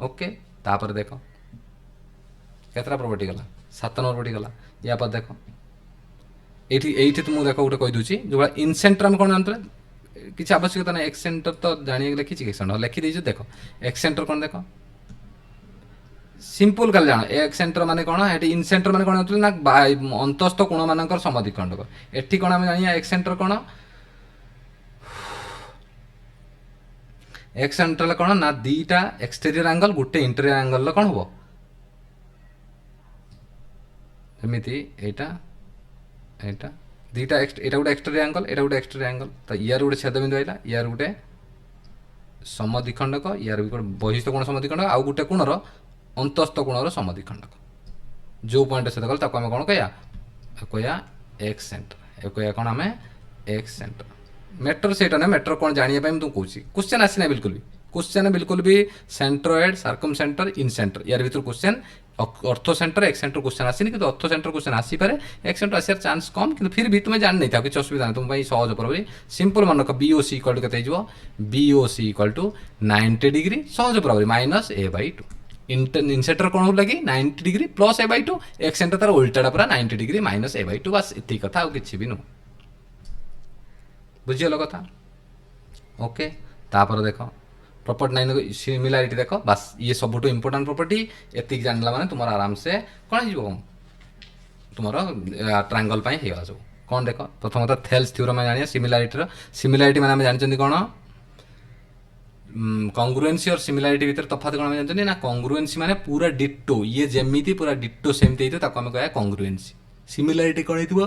ओके तापर देख केतरा प्रॉपर्टी गला 7 नंबर प्रॉपर्टी गला या पर देख ये तुमको देख गोटे कहीदे जो इनसेंटर आम कौन जानते किसी आवश्यकता ना एक्सेंटर तो जानिए लिखी एक्सेंटर लिखिदे देख एक्सेंटर कौन देख सिंपल कल जान एक्सेंटर माने कौन है इनसेंटर माने कौन ना अंतस्थ कोण मान समद्विखंडक एटी कौन आम जानिए एक्सेंटर कौन एक्सेंटर कौन ना दीटा एक्सटेरियर एंगल गोटे इंटेरियर एंगल कौन हम एमती एटा एटा दीटा एटा गोटे एक्सटेरियर एंगल एटा गोटे एक्सटेरियर एंगल तो यार गोटे छेदबिंदु आइला यार गोटे समद्विखंडक यार भी गोटे बहिस्थ कोण समद्विखंडक आउ गोटे कोणर अंतस्थ कोणर समद्विखंडक जो पॉइंट से देखल ताको आम कौन कहया एक्स सेंटर कहया कौन आम एक्स सेंटर मेट्रो सेटा ना मेट्रो कौन जानिए तुम कहूँ क्वेश्चन आसीना बिल्कुल भी सेंट्रोएड सर्कम सेंटर इन सेंटर यार भर क्वेश्चन अर्थो सेंटर एक्स सेंटर क्वेश्चन आसनी कि अर्थो सेंटर क्वेश्चन आसीपे एक्स सेंटर आसार चांस कम कि फिर भी तुम्हें जान नहीं था किसी असुविधा नहीं तुम सहज प्रभावी सिंपल मन रख बीओसी इक्वल टू के बीओसी इक्वल टू 90 डिग्री सहज प्रभावी माइनस a/2 इनसेंटर कौन हो लगी 90 degree plus a/2 x centre तार उल्टाटा पूरा 90 डिग्री माइनस a/2 बस इतनी कथा आउ किसी भी नुह बुझीगल कथा ओके तापर देख प्रॉपर्टी 9 सिमिलारिटी देख बस ये सबुठ इंपोर्टाट प्रॉपर्टी एति जानला माने तुम आराम से कौन हो तुम ट्रायंगल होगा सब कौन देख प्रथम कथा थेल्स थ्योरम जानिए सिमिलारिटी मैंने जानते कौन कॉन्ग्रुएंसी और सिमिलारिटी भीतर तफात कौन जानते ना कॉन्ग्रुएंसी माने पूरा डिट्टो ये जेमिति पूरा डिट्टो सेमती होता ताको आम कह कॉन्ग्रुएंसी सिमिलारिटी कौन हो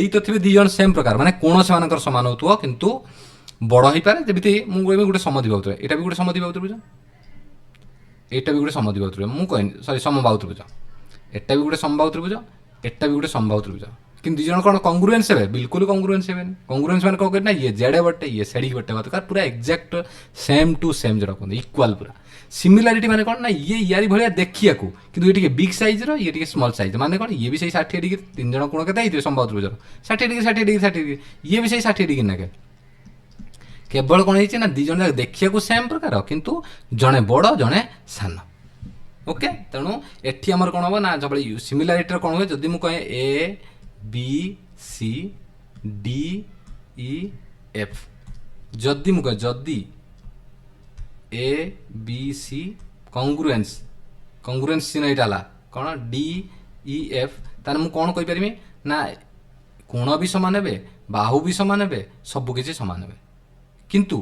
तो थे दी जन सेम प्रकार माने कोण से सामान हो किंतु बड़ हो पारे जमी मुझे गोटे समद्विबाहु त्रिभुज यहाँ भी गोटे समद्विबाहु त्रिभुज यहाँ भी गोटे समद्विबाहु त्रिभुज मुझे कहनी सरी समबाहु त्रिभुज एटा भी गोटे समबाहु त्रिभुज एटा भी गोटे समबाहु त्रिभुज कि दी जन कौन कॉन्ग्रुएंस हे बिल्कुल कॉन्ग्रुएंस हे कॉन्ग्रुएंस मैंने कौन करना ये जेडे बटे ये सेड़ी बटे बात पूरा एक्जाक्ट सेम टू सेम जो कहते इक्वाल पूरा सिमिलारिटी माने कौन ना ये यारी भाया देखिया कि ये बिग साइज ये स्मॉल साइज माने कौन ये भी सही 60 डिग्री 3 जन कोण के संभव त्रिभुज 60 डिग्री 60 डिग्री 60 डिग्री ये भी सही 60 डिग्री नाके केवल कौन है ना दी जन देखिया सेम प्रकार किंतु जड़े बड़ जड़े सान ओके तेणु एटी आमर कौन हम ना जब सिमिलारिटी कौन हुए जदि मुझे A B C D E F जदि मुझे जदि ए बी सी कॉन्ग्रुएंस चिन्ह यहाँ कौन डी ई एफ तार मुझे कौन कहीपरि ना कोण भी सामान हे बाहु भी सामान हे सबकि सामान हे किंतु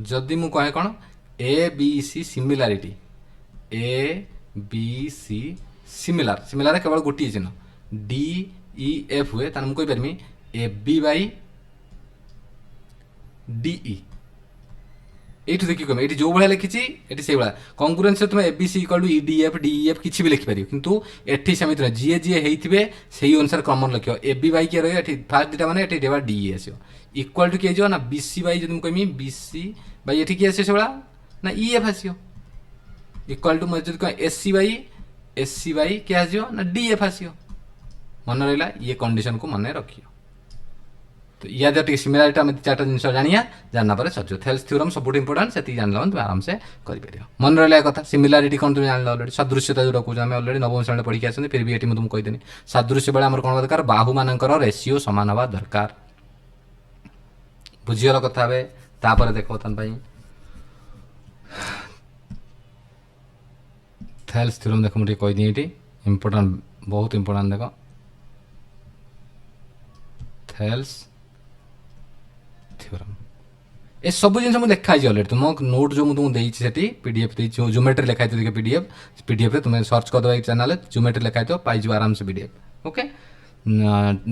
जदि मु कहे कौन A B C similarity A B C similar केवल गोटे चिन्ह डी ई एफ हुए तार मुझे कहीपरि ए बी बाई डीई ये देखिए कम ये जो भाया लिखी ये से भाया कॉन्ग्रुएंस तुम ABC equal to EDF DEF किसी भी लिखिपार किंतु एटी सेमती ना जी जी होते से अनुसार कमन लिख ए बी बाई किए रही फास्ट दुटा मैंने ये डीई आस इक्वाल टू किए ना बीसी बाई जो मुझे कह बीसी बाई ये किए आस ना ईएफ आस इक्वाल टू मुझे कह एससी बाई क्या आस ना डीएफ आस मन रहा ये कंडीशन को मन रखियो तो या सिमिलारिटी आम 4टा जिन जानिया जानना पर सज थेल्स थ्योरम सब इंपोर्टाट से जानल तुम आराम से कर मन रहा कथा सिमिलारिटी कौन तुम जान ऑलरेडी सदृश्यता जो कौन आम ऑलरेडी नवम श्रेणी पढ़ी आसते फिर भी ये तुमको कहीदेनी सदृश्य बेले आम कौन दरकार बाहु मानकर रेसीओ सामान हवा दरकार बुझीगल कथा हे तापर देख थेल्स थ्योरम देख मुझे कहीदी ये इंपोर्टाट बहुत इंपोर्टाट देख थेल्स थ्योरम ए सब जिन मुझे लिखाई अलरेडी तुम नोट जो मुझे देती पीडीएफ ज्योमेट्री लिखाई देखिए पीडीएफ तुम सर्च करदे चैनल ज्योमेट्री लिखाई पाई आराम से पीडीएफ ओके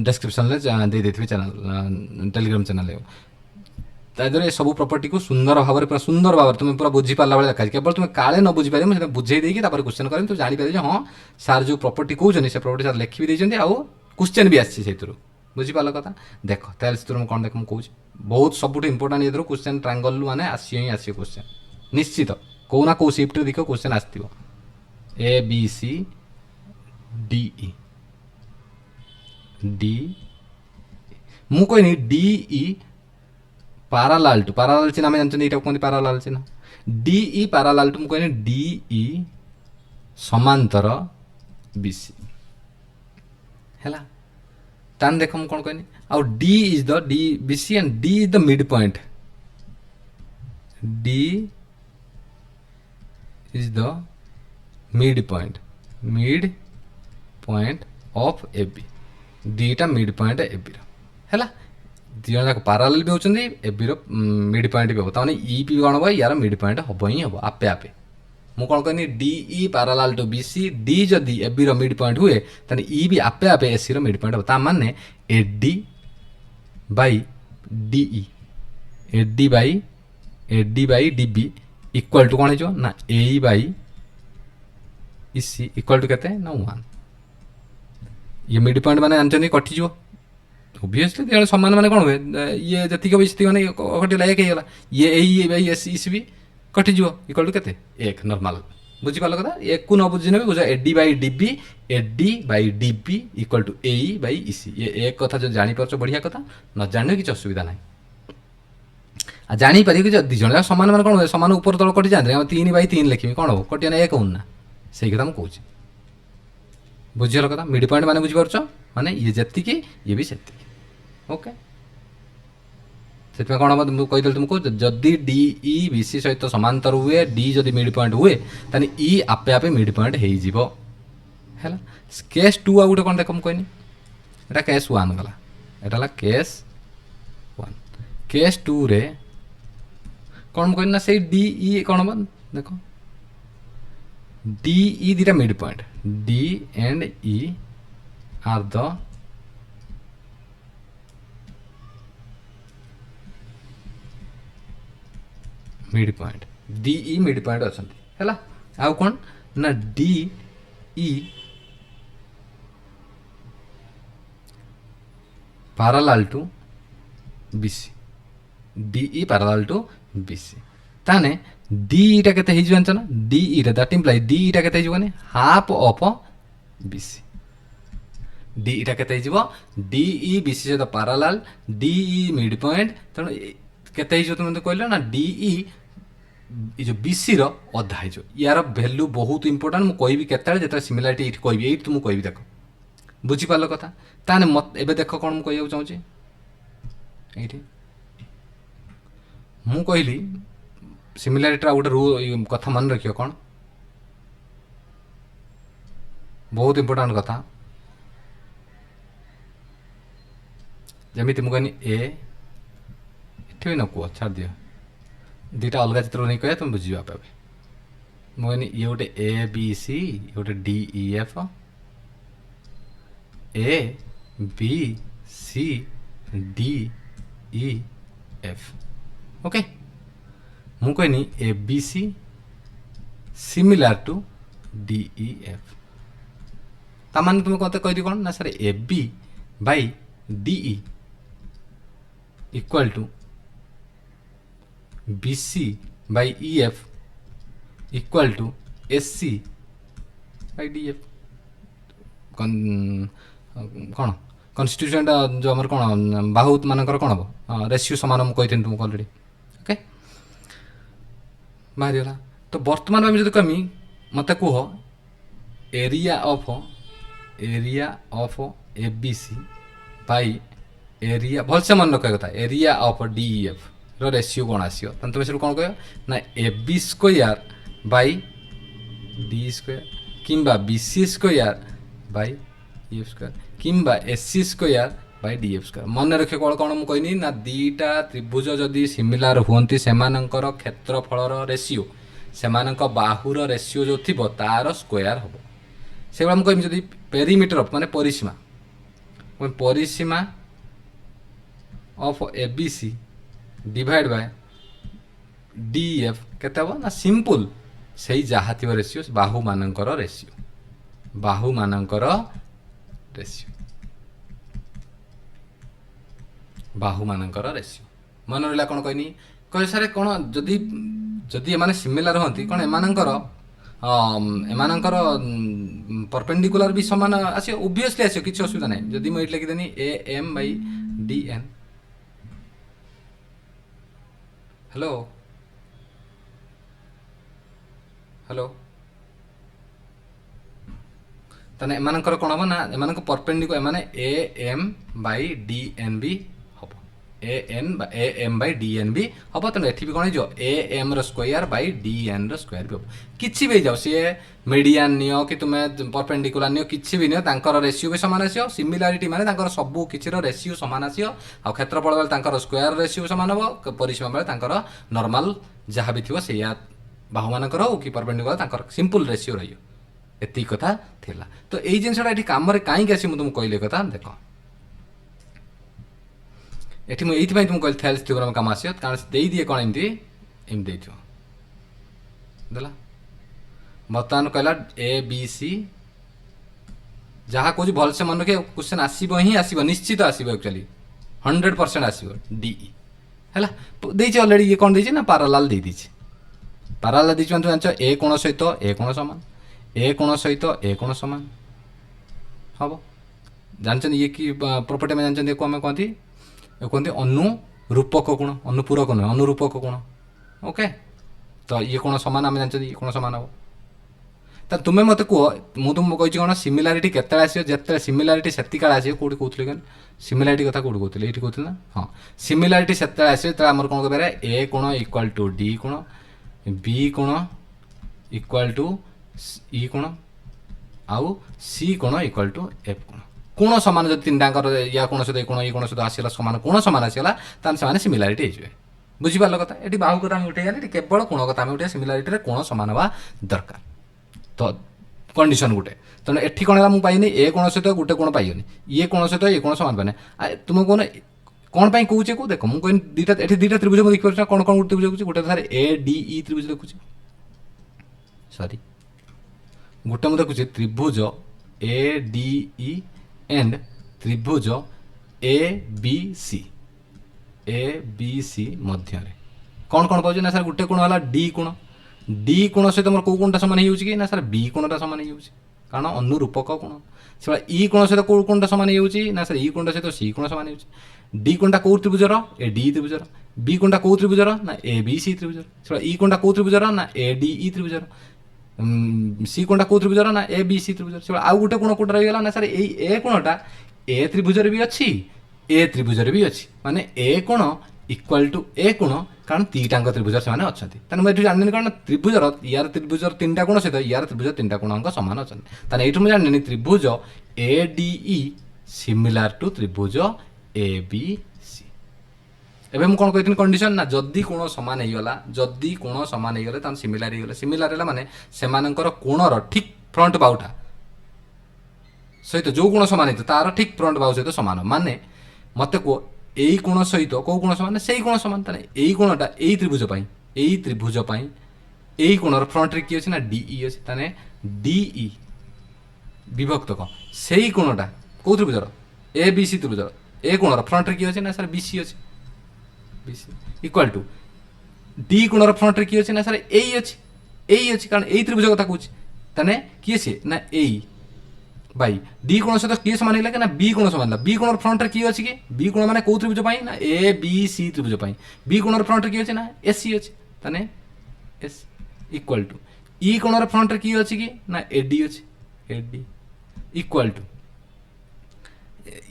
डिस्क्रिप्शन दे देते चैनल टेलीग्राम चैनल तादर सब प्रॉपर्टी को सुंदर भाव में पूरा सुंदर भाव तुम पूरा बुझीपारा भाई देखा केवल तुम काले न बुझीपार मुझे बुझे देकी क्वेश्चन करें तुम जापर हाँ सार जो प्रॉपर्टी कहते से प्रॉपर्टी सार लिखी भी देते आउ क्वेश्चन भी आसी बुझीपार कथा देख थेल्स थ्योरम कौन देख मुझे बहुत सबुठ इंपोर्टाट ये क्वेश्चन ट्रायंगल माने आसी ही आस क्वेश्चन निश्चित कौ ना कौ शिफ्ट देख क्वेश्चन आसो A B C DE D मु कहनी डीई ପାରାଲାଲ ଚିହ୍ନ ଆମେ ଜାଣିଛନ୍ତି ଏଇଟା କୁହନ୍ତି ପାରାଲାଲ ଚିହ୍ନ। ଡିଇ ପାରାଲାଲ ଟୁ ମୁଁ କହିନି ଡିଇ ସମାନ୍ତର ବିସି ହେଲା। ତାହେଲେ ଦେଖ ମୁଁ କ'ଣ କହିନି ଆଉ D is the D BC and D is the mid point. D is the mid point of A B. ଦୁଇଟା ମିଡ୍ ପଏଣ୍ଟ ଏବିର ହେଲା। ଦୁଇ ଜଣ ଯାକ ପାରାଲେଲ ବି ହେଉଛନ୍ତି ଏବିର ମିଡ୍ ପଏଣ୍ଟ ବି ହେବ। ତାମାନେ ଇ ବି କ'ଣ ହେବ ୟାର ମିଡ୍ ପଏଣ୍ଟ ହେବ ହିଁ ହେବ ଆପେ ଆପେ। ମୁଁ କ'ଣ କହିନି DE parallel to BC D ଯଦି ଏବିର ମିଡ୍ ପଏଣ୍ଟ ହୁଏ ତାହେଲେ ଇ ବି ଆପେ ଆପେ ଏସିର ମିଡ୍ ପଏଣ୍ଟ ହେବ। ତା ମାନେ AD by DE AD by DB equal to କ'ଣ ହେଇଯିବ ନା ଏଇ ବାଇ ଇସି ଇକ୍ୱାଲ୍ ଟୁ କେତେ ନା 1। ଇଏ ମିଡ୍ ପଏଣ୍ଟ ମାନେ ଜାଣିଛନ୍ତି କଟିଯିବ ଓଭିୟସଲି ଦୁଇ ସମାନ ମାନେ କ'ଣ ହୁଏ ଇଏ ଯେତିକି ହେବ ସେତିକି ମାନେ କଟିଗଲା 1 ହେଇଗଲା। ଇଏ ଏଇ ବାଇ ଇସି ବି କଟିଯିବ ଇକ୍ୱାଲ୍ ଟୁ କେତେ 1 ନର୍ମାଲ। ବୁଝିପାରିଲ କଥା। ଏକୁ ନ ବୁଝିନେ ବି ବୁଝ ଏଡି ବାଇ ଡିବି ଇକ୍ୱାଲ୍ ଟୁ ଏଇ ବାଇ ଇସି। ଏ କଥା ଯଦି ଜାଣିପାରୁଛ ବଢ଼ିଆ କଥା, ନ ଜାଣିଲେ କିଛି ଅସୁବିଧା ନାହିଁ। ଆଉ ଜାଣିପାରିବି କି ଦୁଇ ଜଣ ଯାକ ସମାନ ମାନେ କ'ଣ ହୁଏ ସମାନ ଉପର ତଳ କଟିଯାଆନ୍ତି। ଆମେ 3/3 ଲେଖିବି କ'ଣ ହେବ କଟିବା ନା 1 ହେଉନି ନା। ସେଇ କଥା ମୁଁ କହୁଛି ବୁଝିଗଲ କଥା। ମିଡ୍ ପଏଣ୍ଟ ମାନେ ବୁଝିପାରୁଛ ମାନେ ଇଏ ଯେତିକି ଇଏ ବି ସେତିକି। ଓକେ ସେଥିପାଇଁ କ'ଣ ହେବ ମୁଁ କହିଦେଲି ତୁମକୁ ଯଦି ଡିଇ ବିସି ସହିତ ସମାନ୍ତର ହୁଏ ଡି ଯଦି ମିଡ୍ ପଏଣ୍ଟ ହୁଏ ତାହେଲେ ଇ ଆପେ ଆପେ ମିଡ୍ ପଏଣ୍ଟ ହେଇଯିବ ହେଲା। କେସ୍ 2 ଆଉ ଗୋଟେ କ'ଣ ଦେଖ ମୁଁ କହିନି ଏଇଟା କେସ୍ 1 ଗଲା। ଏଇଟା ହେଲା କେସ୍ 1। କେସ୍ 2ରେ କ'ଣ ମୁଁ କହିନି ନା ସେଇ ଡିଇ କ'ଣ ହେବ ଦେଖ DE দুইটা mid point D and E are the mid point DE mid point অଛନ୍ତି ହେଲା। ଆଉ କ'ଣ ନା DE parallel to BC DE parallel to BC ତାହେଲେ ডিটা কেতে হয়ে জানছ না ডিইটা দ্যাট ইমপ্লাই ডিইটা কেতে হয়ে মানে হাফ অফ বিসি। ডিইটা কেতে হয়ে ডিই বিসি সহ পারালাল ডিই মিড পয়েন্ট তেমন কেতে হয়ে তুমি কহিল না ডিই এই যে বিসির অধা হয়ে ইয়ার ভ্যালু বহুত ইম্পর্টাট। মু কইবি কেতବେଳେ যেতବେଳେ সিমিলারিটি এইটি কইবি এইটি তুমি কইবি দেখো বুঝিপারল কথা। তাহলে এবে দেখো কোণ মু কইବାକୁ চাହୁଛି এইটি মু কহিলি ସିମିଲାରିଟିର ଗୋଟେ କଥା ମନେ ରଖିବ କ'ଣ ବହୁତ ଇମ୍ପୋର୍ଟାଣ୍ଟ କଥା। ଯେମିତି ମୁଁ କହିନି ଏ ଏଠି ବି ନ କୁହ ଛାଡ଼ିଦିଅ ଦୁଇଟା ଅଲଗା ଚିତ୍ର ନେଇ କହିବା ତୁମେ ବୁଝିବ ଆପେ ଆପେ। ମୁଁ କହିନି ଇଏ ଗୋଟେ ଏ ବି ସି ଗୋଟେ D E F A B C D E F okay. ମୁଁ କହିନି A B C similar to D E F. ତାମାନେ ତୁମେ ମୋତେ କହିଲି କ'ଣ ନା sir A B by D E equal to B C by E F equal to S C by D F. କ'ଣ କନଷ୍ଟିଟ୍ୟୁସନଟା ଯେଉଁ ଆମର କ'ଣ ବାହୁ ମାନଙ୍କର କ'ଣ ହେବ ରେସିଓ ସମାନ ମୁଁ କହିଥିଲି ତୁମକୁ ଅଲରେଡ଼ି ଓକେ ବାହାରିଗଲା। ତ ବର୍ତ୍ତମାନ ଆମେ ଯଦି କମି ମୋତେ କୁହ area of A B C by area ଭଲସେ ମନେ ରଖିବା କଥା area of D E F ର ରେସିଓ କ'ଣ ଆସିବ। ତାହେଲେ ତୁମେ ସେଠୁ କ'ଣ କହିବ ନା A B square by D square କିମ୍ବା B C square by E F square କିମ୍ବା S C square by D F square. ମନେ ରଖିବ କ'ଣ ମୁଁ କହିନି ନା ଦୁଇଟା ତ୍ରିଭୁଜ ଯଦି ସିମିଲାର ହୁଅନ୍ତି ସେମାନଙ୍କର କ୍ଷେତ୍ରଫଳର ରେସିଓ ସେମାନଙ୍କ ବାହୁର ରେସିଓ ଯେଉଁ ଥିବ ତାର ସ୍କୋୟାର ହେବ। ସେଭଳିଆ ମୁଁ କହିବି ଯଦି ପେରିମିଟର ମାନେ ପରିସୀମା of A B C divide by D F କେତେ ହେବ ନା ସିମ୍ପୁଲ୍ ସେଇ ଯାହା ଥିବ ରେସିଓ ବାହୁମାନଙ୍କର ରେସିଓ ବାହୁମାନଙ୍କର ରେସିଓ। ମନେ ରହିଲା କ'ଣ କହିନି କହି ସାର୍ କ'ଣ ଯଦି ଏମାନେ ସିମିଲାର ହୁଅନ୍ତି କ'ଣ ଏମାନଙ୍କର ପରପେଣ୍ଡିକୁଲାର ବି ସମାନ ଆସିବ ଓଭିୟସଲି ଆସିବ କିଛି ଅସୁବିଧା ନାହିଁ। ଯଦି ମୁଁ ଏଇଠି ଲେଖିଦେନି A M by D N hello hello ताने एमानकर कोन हम ना एमानक परपेंडिकुलर माने A M by D N B हम A M by D N B हम तेना एठी भी कोन जो ए एम रो स्क्वायर बाई डी एन रो स्क्वायर भी हम किछि भी जाओ सी मीडियन नियो कि तुमे परपेंडिकुलर नियो किछि भी नियो तांकर रेशियो भी समान आसियो सिमिलारिटी माने तांकर सब किछि रो रेशियो समान आसियो आ क्षेत्रफल बेले तांकर स्क्वायर रेशियो समान हो परिसीमा बेले तांकर नॉर्मल जहा भी थिवो सेया बाहु मानकर हो कि परपेंडिकुलर तांकर सिंपल रेशियो रहियो एति कथा थिला तो एई जिनसटा एठी काम रे काई के आसी मु तुम कहले कथा देखो एठी मु एइथि पई तुम कहले थेल्स थ्योरम काम आसियो कारण देई दिए कोन एम देइथो देला बर्तमान कहला ए बी सी जहाँ कौच भलसे मन रखे क्वेश्चन आसब ही आसब निश्चित आसब एक्चुअली 100% आसब डीई है देखे अलरेडी ये कौन देना ना पारालाल दे दीजिए पारालाल दीजिए जान ए कोण सहित ए कोण सामान ए कोण सहित ए कोण सामान हम जानते ये कि प्रॉपर्टी में जानते को आम कहती कहते अनुरूपक कोण अनुपूरक नुह अनुरूपक कोण ओके तो ये कोण सामान आम जानते ये कोण सामान हम तो तुम्हें मत कह मु तुम कही कौन सिमिलारिटी केत आसो सिमिलारिटी से आसो कौटी कहते कह सिमिलारिटी कथा कौट कहते ये कहते ना हाँ सिमिलारिटी से आसो आम कौन कह ए कोण इक्वाल टू डी कोण बी कोण इक्वाल टू ई कोण आउ सी कोण इक्वाल टू एफ कोण कोण सामान जो तीन टाकर या कोण सहित कोण ये कोण सहित आसला सामान कोण सामान आसला ताने सिमिलारिटी हो बुझिपार कथा ये बाहु कथा आम उठे केवल कोण कथा आम उठे सिमिलारिटी कोण सामान हवा दरकार तो कंडीशन गोटे तेना एठी कौन है मुझे पाइनी ए कोण सहित गोटे कोण पाइनि ये कोण सहित ये कोण सामान पाने तुम कौन कौन पाई कहूचे को देख मुझे दुटा ये दुटा त्रिभुज मुझे देखिए कौन कौन त्रिभुज देखुची गोटे थारे ए डी ई त्रिभुज देखुची सॉरी गोटे मुझे देखुची त्रिभुज ए डी ई एंड त्रिभुज ए बी सी मध्य कौन कौन पाँच ना सर गोटे कोण है डी कोण डी कोण सहित मोर कौ कोणटा सामान हो कि ना सर बी कोणटा सामान हो कारण अनुरूपक कोण से ई कोण सहित कौ कोणटा सामान हो ना सर ई कोणटा सहित सी कोण सामान हो डी कोणटा कौ त्रिभुजर ए डी त्रिभुजर बी कोणटा कौ त्रिभुजर ना ए बी सी त्रिभुजर से ई कोणटा कौ त्रिभुजर ना ए डी ई त्रिभुजर सी कोणटा कौ त्रिभुजर ना ए बी सी त्रिभुजर से आउ गोटे कोण कोटा रहीगला ना सर ए कोणटा ए त्रिभुजर भी अच्छी ए त्रिभुजर भी अच्छी माने ए कोण इक्वाल टू ए कोण कारण तीटांग त्रिभुज से अच्छा मुझे जानी कौन त्रिभुजर यार त्रिभुजर तीन टा कोण सहित यार त्रिभुज तीन टा कोण सामान अच्छा ये मुझे जानी त्रिभुज A D E similar to त्रिभुज ए बी सी एवं मुझे कौन कही कंडीशन ना जदि कोण सामान होगा जदि कोण सामान होगा सिमिलार होगा सिमिलार है माने सेमानंकर कोणर ठीक फ्रंट बाउटा सहित जो कोण सामान होता तार ठीक फ्रंट बाउ सहित सामान माने मत कह यही कोण सहित कौ कोण सामान से कोण सामान यही कोणटा यही त्रिभुज यही कोणर फ्रंट रे किए अच्छे ना डीई अच्छे ताने डीई विभक्त कौन से कोणटा कौ त्रिभुजर ए बी सी त्रिभुजर ए कोणर फ्रंट रे किए अच्छे ना सर बीसी अच्छे बीसी इक्वाल टू डी कोणर फ्रंट रे किए अच्छे ना सर यही अच्छे कारण यही त्रिभुज कथा कहूँ ताने किए सी ना यही भाई डी कोण सहित किए सामान है ना बी कोण सामान बी कोण फ्रंट रे किए अच्छे कि बी कोण माने कौ त्रिभुज पाई ना ए बी सी त्रिभुज पाई बी कोण फ्रंट रे किए अच्छे ना एस सी अच्छे ताने एस इक्वल टू ई कोण फ्रंट रे किए अच्छे कि ना ए डी अच्छे ए डी इक्वल टू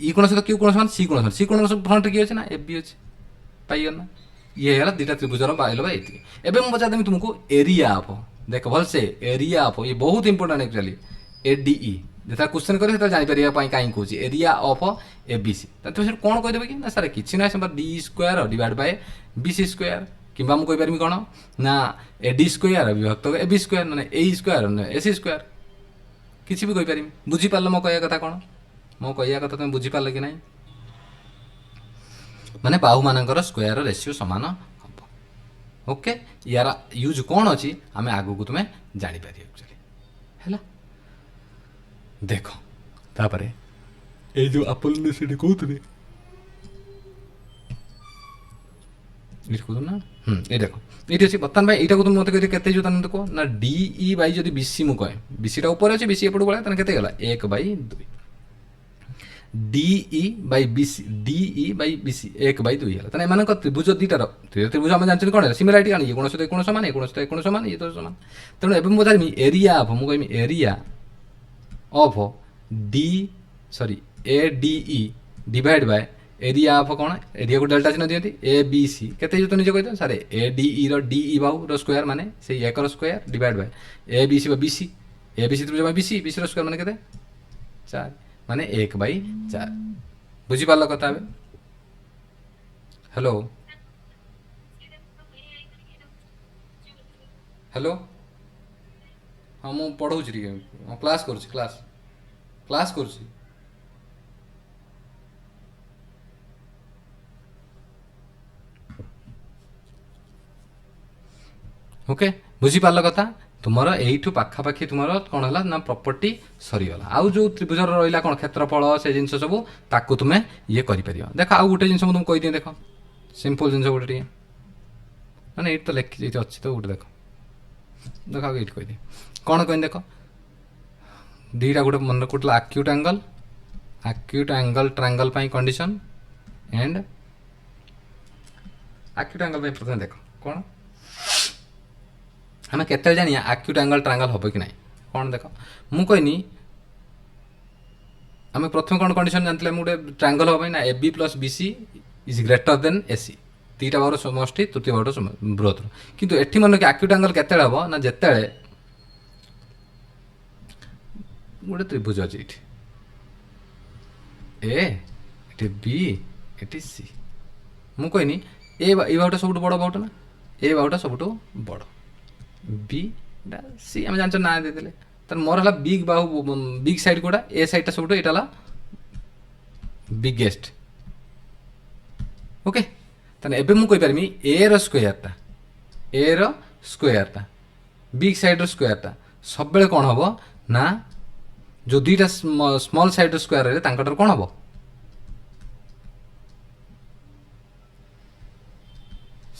ई कोण सहित क्यू कोण सामान सी कोण फ्रंट रे किए अच्छे ना ए बी अच्छे पाई ना ये है दुटा त्रिभुजर पाइल भाई एबे मैं बता देमी तुमको एरिया ऑफ देख भल से एरिया ऑफ ये बहुत important actually A D E जो क्वेश्चन करें जापर कहीं कौन area of A B C तो कौन कहीदेवे कि ना सर कि ना D square divide by B C square कि मुझे कहीपरि कौन ना ए डी स्क्वायर विभक्त ए बी स्क्वायर ना ए स्क्वायर ना ए सी स्क्वायर किसी भी कहीपरि बुझीपार मो कह कथा कौन मो कह कथा तुम बुझीपार कि ना माने बाहु मानकर स्क्वायर रेशियो सामान हम ओके यार यूज कौन अच्छी आम आगू को तुम्हें जापर है देख तापरे ए जो आपल ने सेठी कहतले ना ये देख ये अच्छे बर्तमान भाई यहाँ को तुम मत कहते केते जो तान को ना डी ई बाई जदि बीसी मु कहे बीसीटा ऊपर अच्छे बीसी एपटू पड़ा ताने केते गला 1/2 DE by BC DE by BC 1/2 है ताने एमानक त्रिभुज दुईटार त्रिभुज आम जानते कौन है सिमिलारिटी कौन ये कोण सहित कोण समान ये कोण सहित कोण समान ये तो समान तेणु एवं मुझे पचारि एरिया ऑफ मुझे कहमी area of ADE divide by area of कौन एरिया को डेल्टा चिन्ह दियंती ABC केते तो निजे कहते सर ADE रो DE बाहु रो स्क्वायर माने से 1 रो स्क्वायर डिवाइड बाय ABC बा BC ABC त्रिभुज बाय BC रो स्क्वायर माने केते 4 माने 1/4 बुझी पारल कथा बे हेलो हेलो हाँ मु पढ़ाऊँ टे क्लास करुँच क्लास करुँच ओके बुझी पारल कथा तुमर यू पाखापाखि तुम कौन है ना प्रॉपर्टी सरीगला आउ जो त्रिभुज रहा कौन क्षेत्रफल से जिन सब ताकू तुम्हें ये कर देख आउ गोटे जिन तुमको कहीदी देख सिंपल जिन गोटे मैंने ये तो लिखी अच्छी तो गोटे देख देख ये कहीदी कौन कह देख दीटा गोटे मन रखुला acute angle triangle condition and acute angle प्रथम देख कौन आम केते जानिया आक्यूट एंगल ट्रायंगल हम कि ना कौन देख मु कहनी आम प्रथम कौन कंडीशन जानते गोटे ट्रायंगल हम ना AB + BC is greater than AC दीटा बाहर समष्टि तृतीय बाहर बृहत्तर किंतु एठी मन कि आक्यूट एंगल केते हम ना जिते गोटे त्रिभुज अच्छी ये बी ये सी मु कहनी ए बाहुटा सब बड़ बाहुटा ना ए बाहुटा सब बड़ बी सी आम जान ना देदेले तर मोर है बिग बाहु बिग साइड कोड़ा ए साइडटा सब ये बिगेस्ट ओके ताने एबे मु कहि परमी ए रो स्क्वायरटा बिग साइड रो स्क्वायरटा सब बेले कौन हम ना जो दुईटा स्मॉल साइड स्क्वायर रे तांकटर कौन हम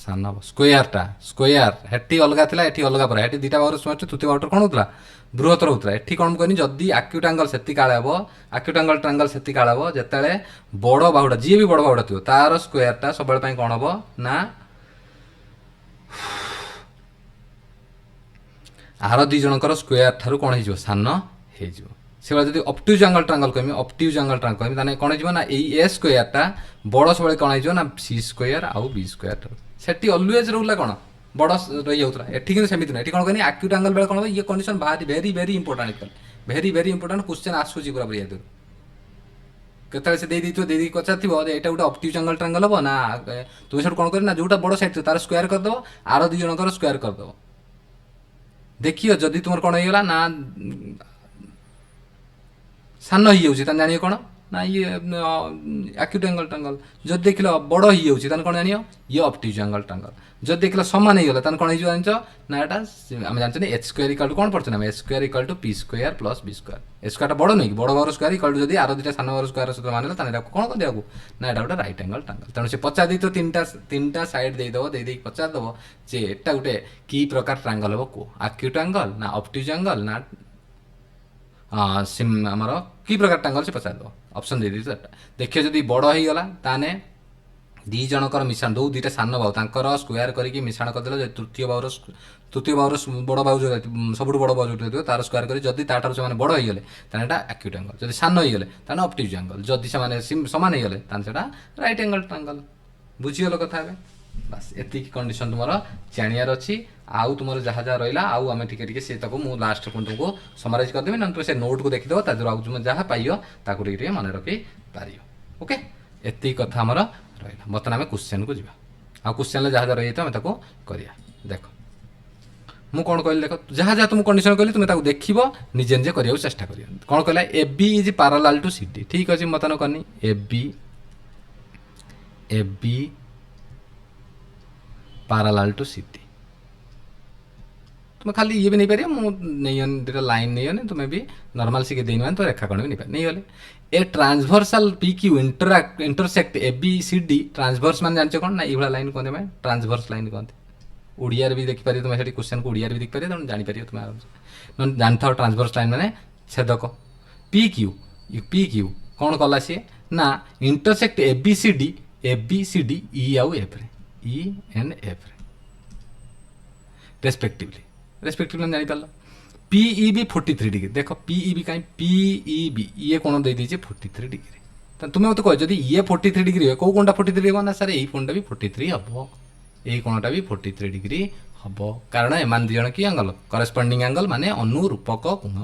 सान हम स्क्वायर हेटी अलग थिला एठी अलग परा हेटी दीटा बाहर समस्त तृतीय बाहुटर कौन होतला बृहत्तर होतला एठी कौन कहनी जदी आक्यूट एंगल सेति काळे हबो आक्यूट एंगल ट्रायंगल सेति काळे हबो जेतेले बड़ बाहुटा जी भी बड़ बाहुटा थियो तार स्क्वायरटा सब बेले पई कौन हबो ना आर दी जनकर स्क्वायर ठारू कौन हो सान हो से जब ऑब्ट्यूज एंगल ट्रायंगल कहमी ऑब्ट्यूज एंगल ट्रायंगल कहमी ताने कौन हो ना ए स्क्वायरटा बड़ सब कौन हो ना सी स्क्वायर आउ बी स्क्वायर सेठी ऑलवेज रहला कौन बड़ रही जाऊला एठी कि सेमिति ना कौन कहनी आक्यूट एंगल बेले कौन ये कंडीशन भारी very very important very very important question आसूची पूरा बढ़िया दूर केतले से दे पचार थी यहाँ गोटे ऑब्ट्यूज एंगल ट्रायंगल हम ना तुम सब कौन कर ना जोटा बड़ साइड तार square करदेव are the Jankar square करदेव देखिए जदि तुम कौन होगा ना सान हो जानी कौन ना ये आक्यूट एंगल ट्रायंगल जब देख बड़ हो कौन जान ये ऑब्ट्यूज एंगल ट्रायंगल जब देख सामान हो गला कौन हो जान ना यहाँ आम जानते एच स्क्वायर इक्वल टू कौन पढ़ते H square equal to P square plus B square H square बड़ नहीं बड़ बार स्क्वायर इक्वल टू जब आर दीटा सान बार स्क्वायर सहित माने कौन कर दिया ना यहाँ गोटे रईट एंगल ट्रायंगल तेणु से पचार दी तो तीन साइड देदेव पचार देव जे एटा गोटे कि प्रकार ट्रायंगल हम को आक्यूट एंगल ना ऑब्ट्यूज एंगल ना आमर कि प्रकार ट्रायंगल से पचार दो ऑप्शन दे दी देखिए जदि बड़ हो गला ताने दी जनकर मिश्रण दो दीटा सान बाहु तांकर स्क्वायर करके मिश्रण करदे तृतीय बाहुर बड़ बाहु जो सब बड़ बाहु जो तार स्क्वायर कर जदि ताठार से बड़ हो गले ताने आक्यूट एंगल जदि सान हो गले ताने ऑब्ट्यूज एंगल जदि से सामान हो गले ताने राइट एंगल ट्रायंगल बुझीगल कथा बस एतिक कंडीशन तुम जानियार अच्छी आउ तुम जहाँ जहाँ रहा आउ आम टे से मुझे लास्ट तुमको समराइज करदेवी ना तुम से नोट को देखीदेव तार तुम जहाँ पाइयो ताको टे मन रखी पार ओके एतिक कथा आमर रहा बर्तमान आम क्वेश्चन को जीवा आ क्वेश्चन जहाँ जहाँ रही आम करिया देख मु कौन कहली देख जहाँ जहाँ तुम कंडीशन कहली तुम देख निजे निजे करने चेष्टा कर कौन कहला A B is parallel to C D ठीक अच्छे बर्तमान करनी A B parallel to C D तुम खाली ये भी नहीं पारे मुझे लाइन नहीं तुम्हें भी नॉर्मल सी देनी तो रेखाखंड भी नहीं पारे नहीं गले a transversal P Q intersect A B C D transverse मान जानते कौन ना ये लाइन कहते हैं ट्रांसवर्स लाइन कहते ओडिया भी देखिपार तुम से क्वेश्चन को ओडिया भी देखिपार तुम जापर तुम आराम से जान था ट्रांसवर्स लाइन मैंने छेदक पी क्यू कौन कला सी ना intersect A B C D E आउ F ray E and F ray respectively जानी पारल पीईबी 43 डिग्री देख पीईबी कहीं पीईबी ये कोण दे दीजिए 43 डिग्री तुम्हें मत कह जब ये 43 डिग्री हुए कौ कोणटा 43 हो ना सर यही कोणटा भी 43 हम यही कोणटा भी 43 डिग्री हम कारण एमान दी जन की एंगल करेस्पॉन्डिंग एंगल माने अनुरूपक कोण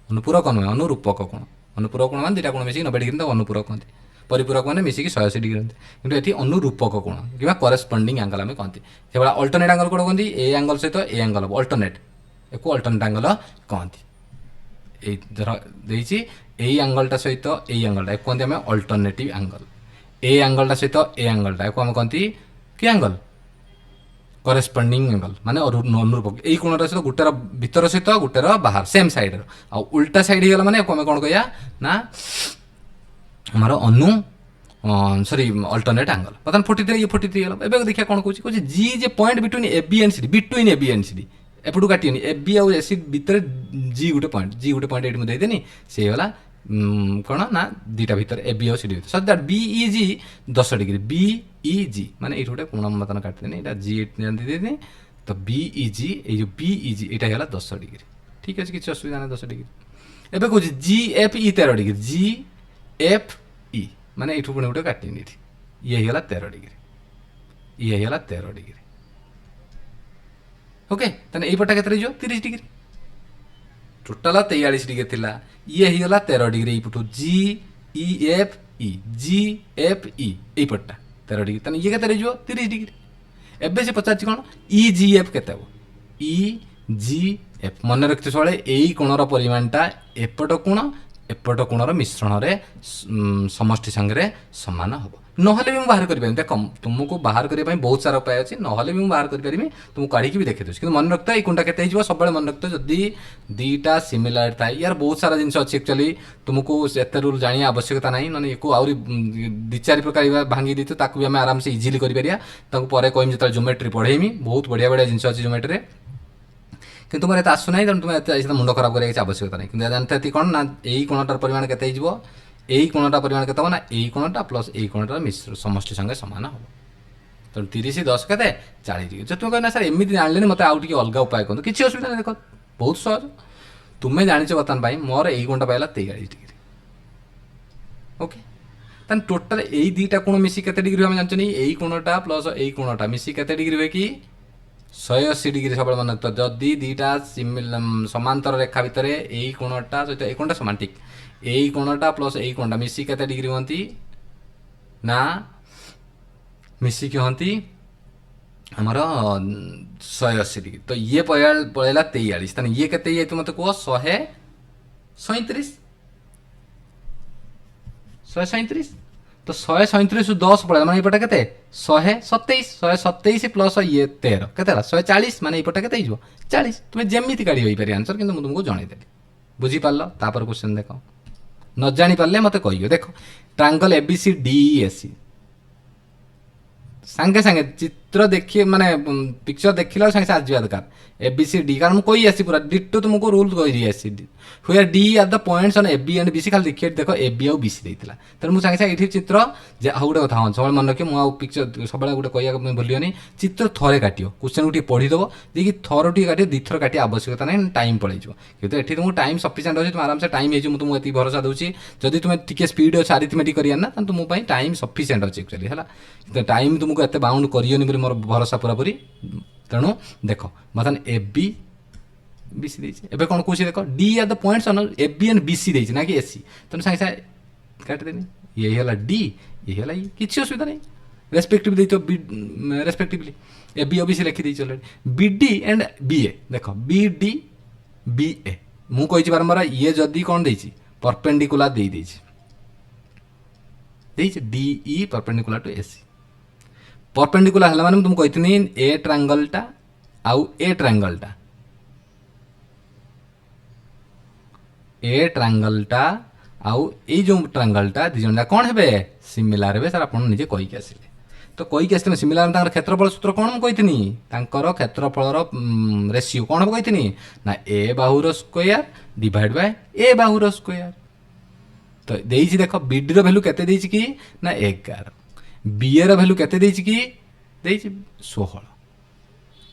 अनुपूरक नुहे अनुरूपक कोण अनुपूरक कोण मान दुटा कोण मिसिक 90 डिग्री अनुपूरक कहते परिपूरक मैंने मिसिक 180 डिग्री कहते कि ये अनुरूपक कोण कि करेस्पॉन्डिंग एंगल आम कहते से भाई अल्टरनेट एंगल कौन कहते ए एंगल सहित ए एंगल हम अल्टरनेट एक अल्टरनेट एंगल कहते यही एंगलटा सहित यही एंगलटा कहते आम अल्टरनेटिव एंगल ए एंगलटा सहित ए एंगलटा आम कहते कि एंगल करेस्पॉन्डिंग एंगल माने अनुरूपक यही कोणटा सहित गोटेर भीतर सहित गोटेर बाहर सेम साइड आ उल्टा साइड हो गला आम कौन कह ना हमारा अनु सॉरी अल्टरनेट एंगल बर्तमान 43 ये 43 गला एबे देखिया कौन कहूँ जी जे point between A B and C D between A B and C D एपटू काटिनी ए बी आउ एसी भितर जी गोटे पॉइंट ये मुझे देदेनी से गला कौन ना दुटा भितर ए बी आउ C D so that B E G 10 degree B E G माने ये गोटे कोण बर्तमान काटिदेनी यहाँ जी देदेनी तो बी ई जी ये जो बी ई जी यहाँ गला 10 डिग्री ठीक अच्छे किसी असुविधा नहीं 10 डिग्री एबे कहूँ जी एफ ई 13 डिग्री जी एफ ई माने ये पुणी गोटे काटिनी ये गला 13 डिग्री ये गला 13 डिग्री ओके ताने यही पटा के 30 डिग्री टोटाल 43 डिग्री थिला ये गला 13 degree U G E F E यही पटा 13 डिग्री ताने ये केते 30 डिग्री एबे से पचार कौन ई जी एफ केते हो ई जी एफ मन रखते सब यही कोणर परिमाणटा एपट कोण एपट कोणर मिश्रण रे समष्टि संगे सामान हम नहले भी बाहर कर देख तुमको बाहर करने बहुत सारा उपाय अच्छे नहले भी बाहर करी तुमको काढ़ी भी देखी दूसरी मन रखता ये कोणटा केते सब मन रखता जदि दीटा सिमिलर था यार बहुत सारा जिन अच्छी एक्चुअली तुमको एत रूल जाना आवश्यकता ना ना को आउरी 2-4 प्रकार भांगी दी ताकू भी आम आराम से इजिली कर कहमी जो ज्योमेट्री पढ़ेमी बहुत बढ़िया बढ़िया जिन अच्छी ज्योमेट्री कि तुम एत आसुना तुम मुंड खराब करने की आवश्यकता नहीं कि जानते कौन ना यही कोणटार परिमाण केते यही कोणटा परिमाण केते ना यही कोणटा प्लस यही कोणटार मिश्र समष्टि संगे सामान हम तो 30 10 केते 40 डिग्री जो तुम कहना सर एमती जान मत आउ टे अलग उपाय कहूँ किसी असुविधा नहीं देख बहुत सहज तुम्हें जाच बर्तमान मोर यही कोणटा पाइला 43 डिग्री ओके तान टोटाल यही दुटा कोण मिसी केते डिग्री हम जानते यही कोणटा प्लस यही कोणटा मिसी केते डिग्री हुए कि 180 डिग्री सब मन रखता जदि दुटा समांतर रेखा भितर यही कोणटा सहित यही कोणटा समान ठीक यही कोणटा प्लस यही कोणटा मिसी केते डिग्री हंती ना मिसिकी हंती आमर 180 डिग्री तो ये पड़ेगा 43 ताने ये केते ये मत कह 137 तो 137 10 पड़ेगा माने ये केते 127 प्लस ये 13 केते 140 माने ये केते 40 तुम्हें जेमिति काढ़ी होई पारे आंसर किंतु तुमको जणाई देली बुझी पारल तापर क्वेश्चन देख न जानी पारे मत कहियो देख ट्रायंगल एबीसी डीईएसी सांगे सांगे चित्र देखिए माने पिक्चर देखिला सांगे आज दरकार एबीसी डी कारण मुझे आसी पूरा डिटो तुमको रूल कही आसी हुए D are the points on AB and BC खाली देखिए देख एबी आउ बीसी देइतिला तर मुझे सांगे सांगे चित्र जे आ गोटे कथा सब मन रखिए मुझे पिक्चर सब गोटे कह भूलियोनी चित्र थरे काटियो क्वेश्चन को पढ़ीदेव देखिए थर टी काटियो दुई थर काटिया आवश्यकता ना टाइम पड़े किंतु ये तुमको टाइम सफिशिएंट अच्छे तुम आराम से टाइम हो तुमको ये भरोसा दूसरी जदि तुम टी स्पीड अच्छे आरिथमेटिक करना तुम टाइम सफिशिएंट अच्छे एक्चुअली है टाइम तुमको एत बाउंड करियोनी मोर भरोसा पूरापूरी तेणु देख बर्तमान ए बी बीसी देछि एबे कोन कोछि देख D are the points on A B and BC देछि ना कि एसी तेणु सांगे सांगे काट देनी ये होला डी ये होला ई किछि असुविधा नहीं रेस्पेक्टिव देतो रेस्पेक्टिवली ए बी बीसी लिखि देछि already B D and B A देख बी डी बी ए मु कहिछि बारंबार ये जदी कोन देछि परपेंडिकुलर देइ देछि D E perpendicular to AC perpendicular है माने तुम कही ए ट्रायंगलटा आउ ए ट्रायंगलटा आउ ए जो ट्रायंगलटा दी जन कौन है सिमिलार हे सर आप निजे कहीकि आसिले तो कहीकि आसते सिमिलार क्षेत्रफल सूत्र कौन मुझे कही क्षेत्रफल रेशियो कौन हम कही ना ए बाहुर स्क्वायर डिवाइड बाय ए बाहुर स्क्वायर तो देइछि देख बीडी रो वैल्यू केते देइछि कि ना 11 बी रो वैल्यू केते देइछि कि देइछि 16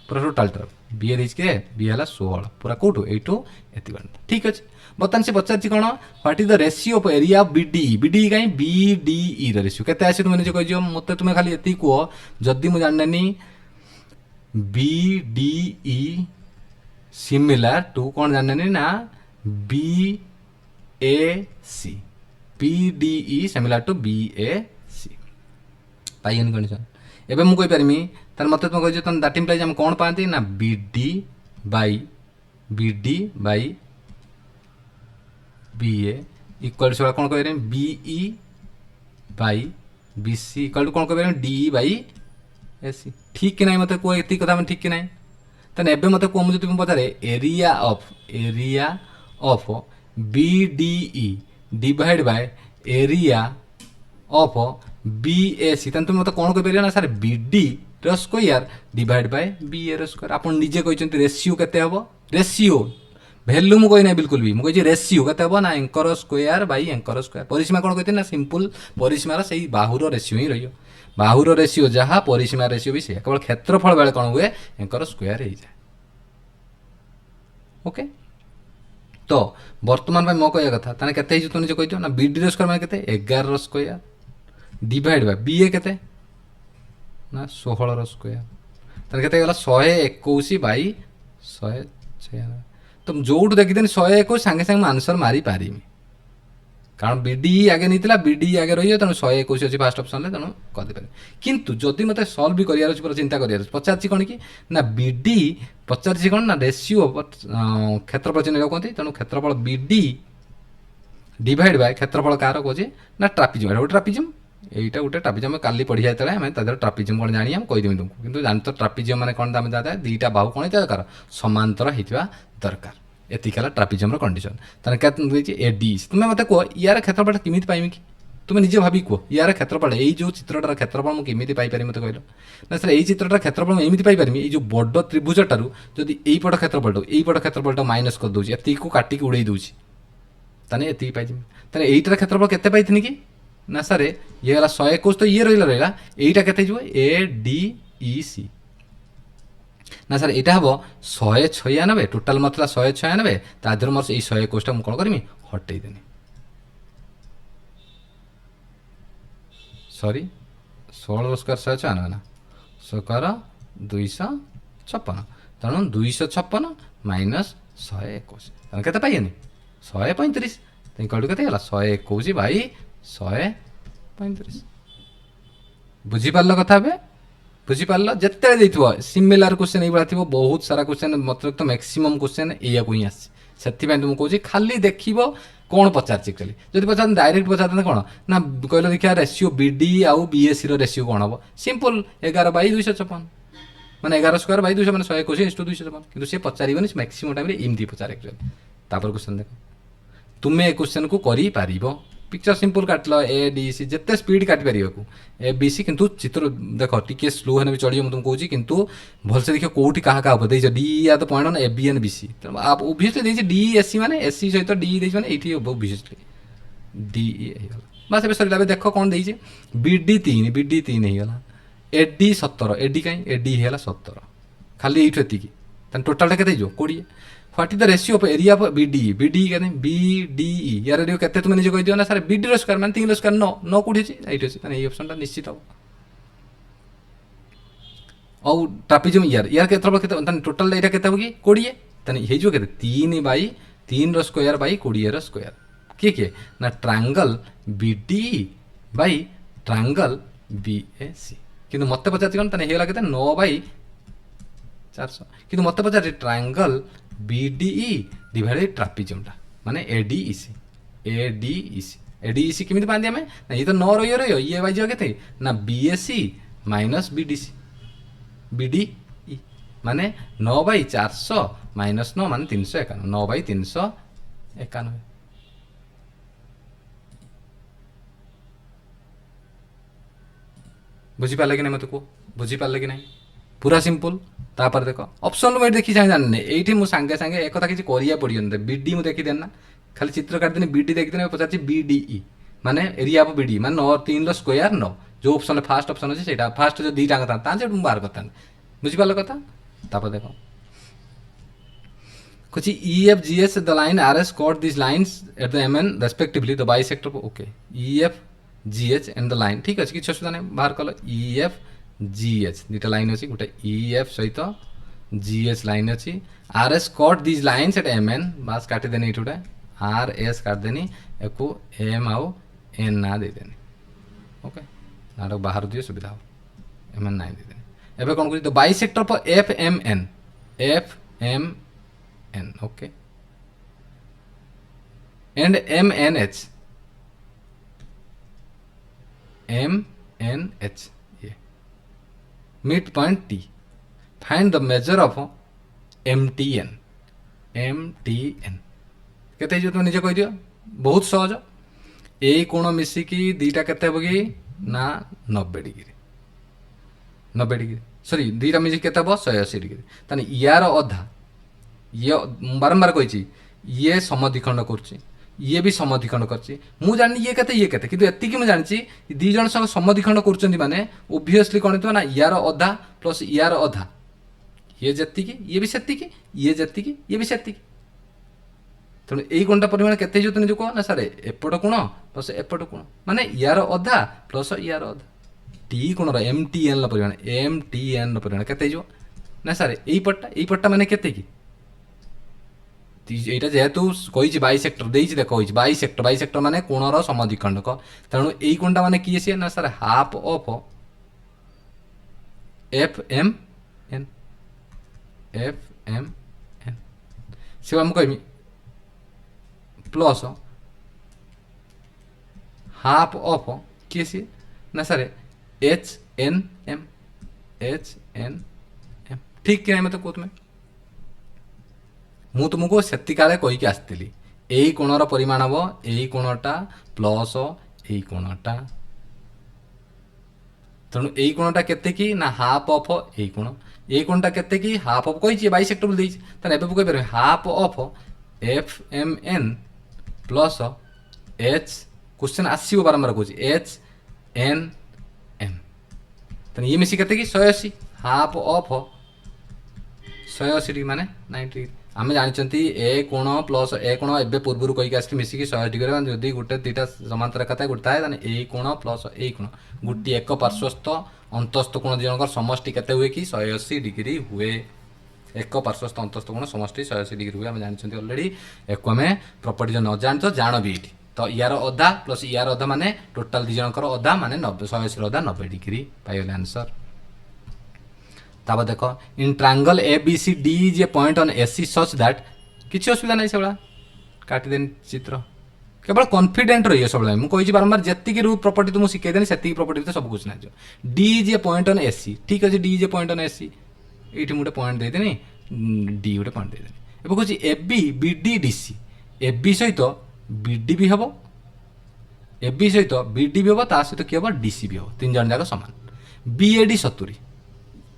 पूरा टोटाल बी ए के बी है 16 पूरा कौटू एटू एति ठीक अच्छे बर्तमान से पचार कौन what is the ratio of area of BD BD कहीं बीडीई रेशियो केते आसे तुम निजे कह मत तुम खाली ये कह जदि मुझे जाननी बीडीई सिमिलर टू कौन जाननी ना B A C BDE similar to B A C पाइगन कंडीशन एबे मु कहि परमी तार मते तुम कह तुम दैट इम्प्लाइज हम कौन पाती ना BD by B A equal to कौन कह BE by B C equal to कौन कह डीई बाई ए सी ठीक कि नहीं मत कह ये कथा ठीक कि नहीं तेना एवं मत कह मुझे तुम पचारे area of BDE divide by area of B A C तुम मत कौन कह ना sir BD square divide by B A square आप निजे कहते रेशियो केते हम रेशियो भैल्यू मुझे ना बिल्कुल भी मुझे रेशियो केते हम ना anchor square by anchor square परिसीमा कौन कहते ना सिंपल परिसीमार से बाहुर रेशियो ही रही बाहुर रेशियो जहाँ परिसीमा रेशियो भी से केवल क्षेत्रफल बेले कौन हुए एंकर स्क्वायर हो जाए ओके तो बर्तमान मो कह कथा ताने केते तुम निजे कह ना बीडी स्क्वायर माने केते 11 स्क्वायर डिवाइड बाय बी ए केते ना 16 स्क्वायर ताने केते गला 121 बाई 196 तो जो देखिदे 121 सांगे सांगे आंसर मारी पारि कारण बीडी आगे नहीं बीडी आगे रही तेणु 121 अच्छी फास्ट ऑप्शन में तेणु करदे किंतु जदि मत सल्व भी करार पूरा चिंता करार पचार कौन कि ना बीडी पचार कौन ना रेशियो क्षेत्रफल चिन्ह कहते तेणु क्षेत्रफल बीडी डिवाइड बाय क्षेत्रफल कार कहे ना ट्रापिजम गोटे ट्रापिजम এইটা গোটে ট্রাপিজম কালি পড়ি যাইতলে আমি তাদের ট্রাপিজম কোন জানি আমি কইদেমি तुमको কিন্তু জানি তো ট্রাপিজম মানে কোন আমি দাদা দুইটা বাহু কোন হইতা দরকার সমান্তর হইতিবা দরকার এতিকালা ট্রাপিজমর কন্ডিশন তাহলে কেত দিছি এডি তুমি মতে কো ইয়ার ক্ষেত্রফল কেমিতি পাইমি কি তুমি নিজে ভাবি কো ইয়ার ক্ষেত্রফল এই যে চিত্রটার ক্ষেত্রফল মু কেমিতি পাই পারি মতে কইলো না স্যার এই চিত্রটার ক্ষেত্রফল মু এমিতি পাই পারিমি এই যে বড় ত্রিভুজটারু যদি এই পট ক্ষেত্রফলটা মাইনাস করে দউছি এতি কো কাটি উড়াই দউছি তাহলে এতি পাই যামি তাহলে এইটার ক্ষেত্রফল কেতে পাইथिनी কি ना सर ये गला 121 तो ये रहा यहीटा के ए डी ई सी ना सर यहाँ हम 196 टोटाल मतलब 196 तादेह मोर ये 121 मुझे कौन करमी हटईदेनी सॉरी 16 स्क्वायर 196 ना स्क्वायर 256 तेणु 256 माइनस 121 के पाइनि 135 कौटू के 121 बाई 135 बुझीपार कथा बुझीपार जिते सिमिलार क्वेश्चन ये थी बहुत सारा क्वेश्चन मतलब तो मैक्सिमम क्वेश्चन या ही आसे तुमको कौन खाली देख कौन पचार एक्चुअली जब पचार डायरेक्ट पचार कौन ना कहल देखिए रेशियो बीडी आउ बीएससी रेशियो कौन हम सिंपल 11 बाई 256 मैंने 11 स्क्वायर बाई 200 मैंने 121 256 कितु सी पचार मैक्सिमम टाइम एमती पचार एक्चुअली तापर क्वेश्चन देख तुम्हें क्वेश्चन को करी पारिबो पिक्चर सिंपल काटल ए डी सी जिते स्पीड काट पार ए बी सी किंतु चित्र देख टी स्लो होने भी चलिए तुमको कहूँ किंतु भलसे देख कौटी क्या क्या देख डी या तो point A B and B C आप ओबियसली देखिए डी एस सी मैंने एस सी सहित डी मैंने ये ओबियसली डी बस ए सर देख कौन देखे बी डी 3 होगा ए डी 17 ए डी कहीं ए डी है 17 खाली ये टोटाल के 20 what is the ratio of area of BD BD कहते बीडीई यार रेडियो केते तुम निजे कह दियो ना सर बीडी रो स्क्वायर माने 3 स्क्वायर 9 कोठी अछि एइट अछि तने ए ऑप्शन टा निश्चित हो औ ट्रापिजम यार क्षेत्रफल केते तने टोटल एटा केते होगी 20 तने हे जो केते 3 by 3 rho square by 20 rho square के ना triangle BD by triangle BAC किंतु मते पचार कोन तने हेला केते 9 बाई 400 किंतु मते पचार ट्रायंगल बीडीई डिवाइड ट्रापिजमटा माने एडीईसी एडीईसी केमिति पांदी हमें ना ये तो 9 रहियो ये बाई जो केते ना बीएससी माइनस बीडीसी बीडीई माने 9 बाई 400 माइनस 9 माने 391 9 बाई 391 बुझी पाले कि नहीं मत को बुझी पाले कि नहीं पूरा सिंपल तापर देख ऑप्शन में देखी जाने ये मुझे सांगे सांगे एक कथा किसी करिया पड़ियो बीडी मुझे देखी देना खाली चित्र काटिदेनी बीडी देखिदेनी पचार बीडीई माने एरिया ऑफ बीडी माने 9 3 स्क्वायर 9 जो ऑप्शन फास्ट ऑप्शन अच्छे से फास्ट जो दीटा था ताजे बाहर करता बुझिपाल कथा तापर देखो कुछ E F G S the line R S cut this lines at the M N respectively the bisector okay E F G H and the line ठीक अच्छे किसी असुविधा नहीं बाहर कल ई एफ जी एच दुटा लाइन अच्छी गोटे ई एफ सहित जी एच लाइन अच्छी R S cut these lines at M N बास काटिदेनी ये गोटे आर एस काटिदेनी एक एम आउ एन ना देदेनी ओके ना बाहर दिए सुविधा हो एम एन ना देदेनी एवं कौन कर bisector for F M N okay and M N H ये mid point T find the measure of M T N केते जो तुम निजे कह दियो बहुत सहज ए कोण मिसिकी दीटा केते हम कि ना 90 डिग्री 90 डिग्री सॉरी दीटा मिसिकी केते हम 180 डिग्री ताने यार अधा ये बारंबार कही ये समद्विखंड कर ये भी समद्विखंड करछि मु जानि ये केते किंतु एति कि मु जानि दी जण संग समद्विखंड करछन्ती माने ओब्वियसली कोन हेतु ना यार अधा प्लस यार अधा ये जत्तिकी ये भी सेत्तिकी ये जत्तिकी ये भी सेत्तिकी तेणु यही कोणटा परिमाण केते जो तुम जो कह ना सर एपट कोण प्लस एपट कोण माने यार अधा प्लस यार अधा टी कोण एम टी एन परिमाण एम टी एन परिमाण केते जो ना सर यही पट्टा माने केते की এইটা যেহেতু কইছি বাইসেক্টর দেইছি দেখো কইছি বাইসেক্টর মানে কোণর সমদ্বিখণ্ডক তেণু এই কোণটা মানে কি আছে না sir half of F M N সে আমি কইমি প্লস হাফ অফ কি আছে না স্যার এইচ এন এম ঠিক কি না মতো কো তুমি ମୁଁ ତୁମକୁ ସେତିକାଳେ କହିକି ଆସିଥିଲି ଏଇ କୋଣର ପରିମାଣ ହେବ ଏଇ କୋଣଟା ପ୍ଲସ୍ ଏଇ କୋଣଟା ତେଣୁ ଏଇ କୋଣଟା କେତେ କି ନା ହାଫ୍ ଅଫ୍ ଏଇ କୋଣଟା କେତେ କି ହାଫ୍ ଅଫ୍ କହିଛି ବାଇସେକ୍ଟର ଦେଇଛି ତାହେଲେ ଏବେ କହିପାରିବେ half of F M N plus H question ଆସିବ ବାରମ୍ବାର କହୁଛି ଏଚ୍ ଏନ୍ ଏମ୍ ତାହେଲେ ଇଏ ମିଶି କେତେ କି 180 ହାଫ୍ ଅଫ୍ 180 डिग्री माने 90 डिग्री आम जानते ए कोण प्लस ए कोण ए पूर्व कहीकि आस मिसिक 100 डिग्री जदि गोटे दुटा समांतर रेखा थाए गोटे थाए ए कोण प्लस ए कोण गोटे एक पार्श्वस्थ अंतस्थ कोण जनकर समष्टि केते हुए कि 180 डिग्री हुए एक पार्श्वस्थ अंतस्थ कोण समष्टि 180 डिग्री हुए आम जानते अलरेडी एक आम प्रॉपर्टी जो न जान जान भी ये तो यार अधा प्लस यार अधा माने टोटाल दी जनकर अधा माने 180 अधा 90 डिग्री पाइले आंसर तब देख in triangle A B C D is a point on S C such that किसी असुविधा नहीं से काटिदेन चित्र केवल कॉन्फिडेंट रही सब मुझे बारंबार जी रूट प्रॉपर्टी तुमको शिखेदेनी से प्रॉपर्टी तो सब कुछ ना D is a point on S C ठीक अच्छे D is a point on S C ये गोटे पॉइंट देदेनी डी गोटे पॉइंट देदेनी ए कौन A B B D D C A B सहित बी डी भी हम ए बी सहित बी डी भी हम ता सहित कि हम डी सी भी हम तीन जन जाक सामान बी ए डी 70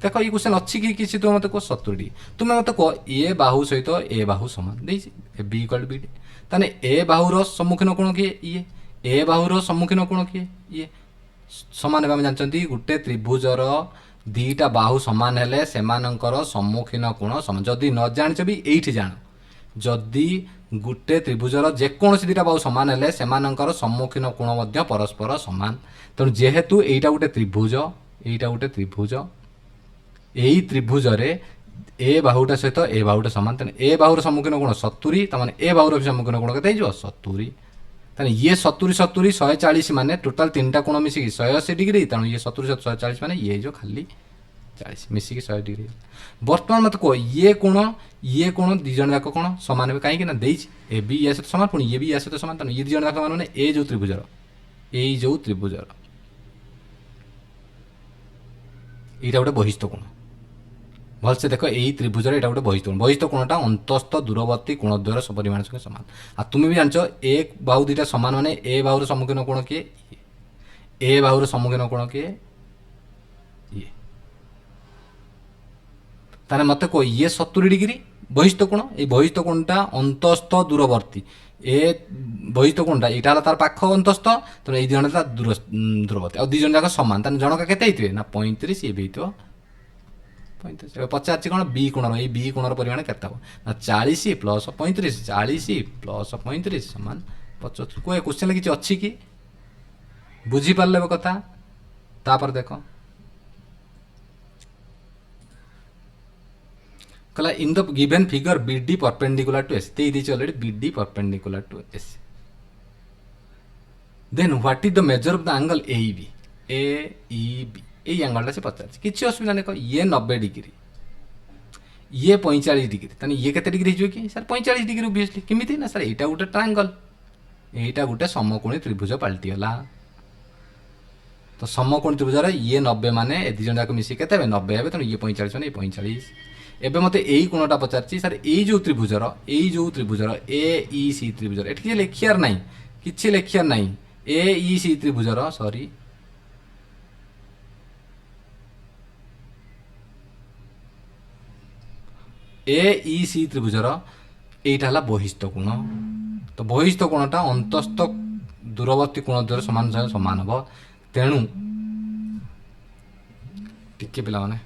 देख ये क्वेश्चन अच्छी कि किसी तुम मत कह 70 डिग्री तुम्हें मत कह ए बाहु सहित ए बाहु सामान देसी बी इक्वल बी डी ताने ए बाहुर सम्मुखीन कोण किए ये ए बाहुर सम्मुखीन कोण किए ये सामान आम जानते गोटे त्रिभुजर दीटा बाहु सामान हेले सेमानंकर सम्मुखीन कोण सामान जदि न जानिछ भी एठी जान जदि गोटे त्रिभुजर जेकोसी दीटा बाहु सामान हेले सेमानंकर सम्मुखीन कोण मध्य परस्पर सामान तेणु जेहेतु एटा गोटे त्रिभुज यही त्रिभुजरे ए बाहुटा सहित ए बाहुटा सामान तेना ए बाहुर सम्मुखीन कोण 70 तमाने ए बाहुर सम्मुखीन कोण केते हो 70 ताने ये 70 70 140 माने टोटल तीनटा कोण मिसी 180 डिग्री तेणु ये 70 140 माने ये जो खाली 40 मिसी 100 डिग्री वर्तमान मत को ये कोण दी जण जाक कोण समान हे काहे कि ना देइछ ए बी या सहित समान पुनी ये भी या सहित समान तेणु ये दी जण जाक माने ए जो त्रिभुजर एटा गोटे बहिस्थ कोण भलसे देख यही त्रिभुजर यहाँ गोटे बहिस्थ कोणटा अंतस्थ दूरवर्ती कोणद्वयर परिमाण संगे सामान आ तुम भी जान एक बाहु दुटा सामान माने ए बाहुर सम्मुखीन कोण किए ए बाहुर सम्मुखीन कोण किए ये ताने मत को ये 70 डिग्री बहिस्थ कोण ये बहिस्थ कोणटा अंतस्थ दूरवर्ती ଏ ବହିସ୍ଥ କୋଣଟା ଏଇଟା ହେଲା ତାର ପାଖ ଅନ୍ତସ୍ଥ, ତେଣୁ ଏଇ ଦୁଇ ଜଣ ତା ଦୂରବର୍ତ୍ତୀ, ଆଉ ଦୁଇ ଜଣ ଯାକ ସମାନ, ତାହେଲେ ଜଣକା କେତେ ହେଇଥିବେ ନା 35, ଇଏ ବି ହେଇଥିବ 35। ଏବେ ପଚାରିଛି କ'ଣ ବି କୋଣର, ଏଇ ବି କୋଣର ପରିମାଣ କେତେ ହେବ ନା 40 ପ୍ଲସ୍ 35, 40 ପ୍ଲସ୍ 35 ସମାନ 75। କୁହ କୋଶ୍ଚିନ୍ରେ କିଛି ଅଛି କି? ବୁଝିପାରିଲେ କଥା? ତାପରେ ଦେଖ कहला in the given figure B D perpendicular to S, दे दीजिए already B D perpendicular to S, then what is the measure of the angle A B, A E B, এই অ্যাঙ্গলটা সে পচারছে, কিছু অসুবিধা নেই, ইয়ে 90 ডিগ্রি, ইয়ে 45 ডিগ্রি, তাহলে ইয়ে কেতে ডিগ্রি হয়ে কি স্যার 45 ডিগ্রি অবভিয়াসলি, কেমিতি না স্যার এইটা গোটে ট্রায়াঙ্গল, এইটা গোটে সমকোণী ত্রিভুজ পাল্টিগলা। তো সমকোণী ত্রিভুজর ইয়ে 90 মানে এ দুজন যাক মিশি কেতে হবে 90 হবে, তেমন ইয়ে 45 মানে 45। ଏବେ ମୋତେ ଏଇ କୋଣଟା ପଚାରିଛି ସାର୍, ଏଇ ଯେଉଁ ତ୍ରିଭୁଜର ଏ ଇ ସି ତ୍ରିଭୁଜର, ଏଠି କିଛି ଲେଖିବାର ନାହିଁ, କିଛି ଲେଖିବାର ନାହିଁ, ଏ ଇ ସି ତ୍ରିଭୁଜର, ସରି ଏ ଇ ସି ତ୍ରିଭୁଜର এইটা ହେଲା বহিস্থ কোণ। তো বহিস্থ কোণটা অন্তস্থ দূরবর্তী কোণ দ্ୱାରା ସମାନ ସମାନ ହେବ, ତେଣୁ ଟିକେ ପିଲାମାନେ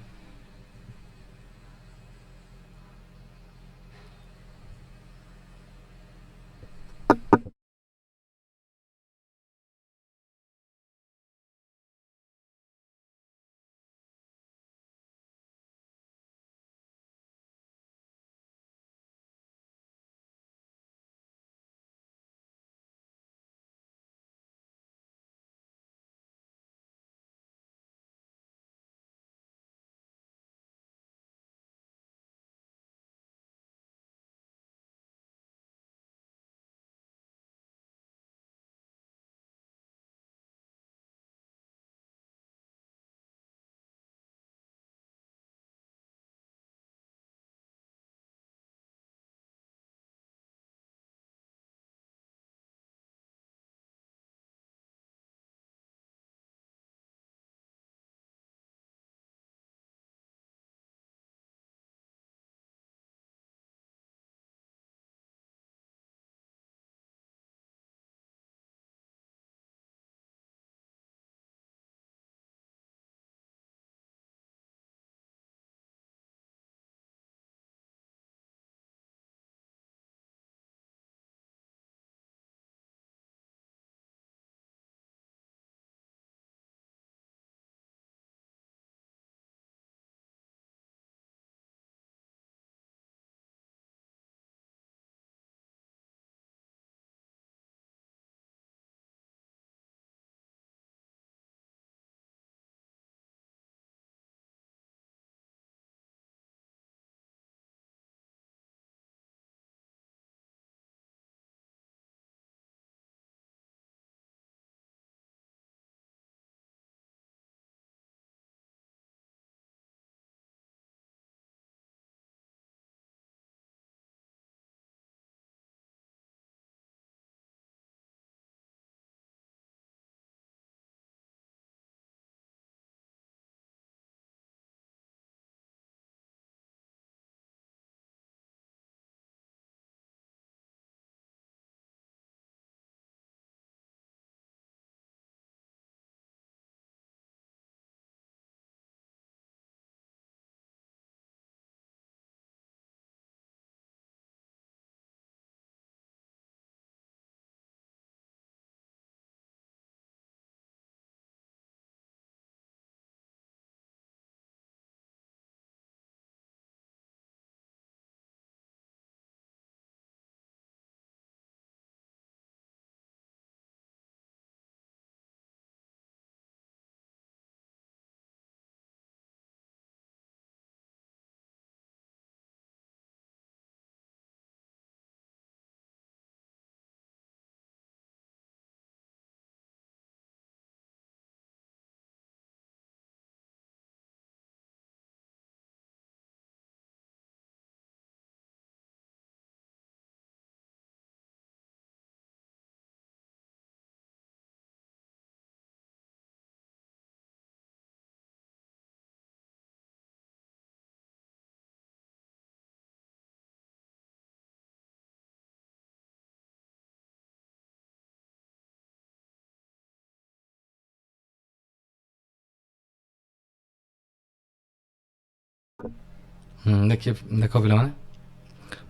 देखिए देख पे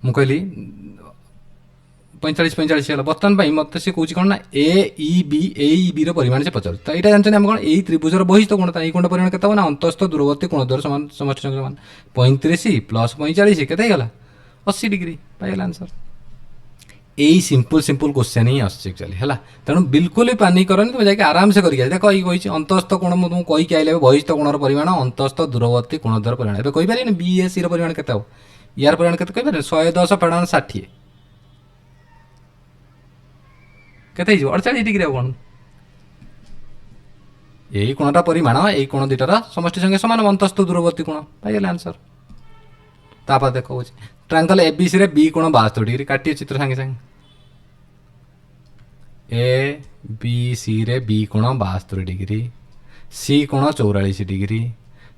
ମୁଁ କହିଲି 45 ହେଲା ବର୍ତ୍ତମାନ ପାଇଁ ମୋତେ ସେ କହୁଛି କ'ଣ ନା ଏ ଇ ର ପରିମାଣ ସେ ପଚାରୁଛି। ତ ଏଇଟା ଜାଣିଛନ୍ତି ଆମେ କ'ଣ ଏଇ ତ୍ରିଭୁଜର ବହିଷ୍ଠ କୋଣ ଏଇ କୋଣଟା ପରିମାଣ କେତେ ହେବ ନା ଅନ୍ତସ୍ଥ ଦୂରବର୍ତ୍ତୀ କୋଣ ଦ୍ୱାରା ସମାନ ସମଷ୍ଟି ସଂଖ୍ୟା ସମାନ 35 ପ୍ଲସ୍ 45 କେତେ ହେଇଗଲା 80 ଡିଗ୍ରୀ ପାଇଗଲା ଆନ୍ସର। ଏଇ ସିମ୍ପଲ୍ କ୍ୱେଶ୍ଚନ୍ ହିଁ ଆସୁଛି ଆକ୍ଚୁଆଲି ହେଲା। ତେଣୁ ବିଲକୁଲ ବି ପାନିକ୍ କରନି, ତୁମେ ଯାଇକି ଆରାମସେ କରିକି ଆସ। ଦେଖ ଏଇ କହିଛି ଅନ୍ତସ୍ଥ କୋଣ ମୁଁ ତୁମକୁ କହିକି ଆଇଲେ ବହିଷ୍ଠ କୋଣର ପରିମାଣ ଅନ୍ତସ୍ଥ ଦୂରବର୍ତ୍ତୀ କୋଣ ଦ୍ୱାରା ପରିମାଣ। ଏବେ କହିପାରିବେନି BAC ର ପରିମାଣ କେତେ ହେବ, ୟାର ପରିମାଣ କେତେ କହିପାରିବେ 110 ଫେଡ଼ାଣ 60 କେତେ ହେଇଯିବ 48 ଡିଗ୍ରୀ। ଆଉ କ'ଣ ଏଇ କୋଣଟା ପରିମାଣ ଏଇ କୋଣ ଦୁଇଟାର ସମଷ୍ଟି ସଂଖ୍ୟା ସମାନ ଅନ୍ତସ୍ଥ ଦୂରବର୍ତ୍ତୀ କୋଣ ପାଇଗଲେ ଆନ୍ସର। ତାପରେ ଦେଖ କହୁଛି ଟ୍ରାଙ୍ଗଲ ABC ରେ B କୋଣ 72 ଡିଗ୍ରୀ କାଟିଏ ଚିତ୍ର ସାଙ୍ଗେ ସାଙ୍ଗେ। ABC ରେ B କୋଣ 72 ଡିଗ୍ରୀ, C କୋଣ 44 degree,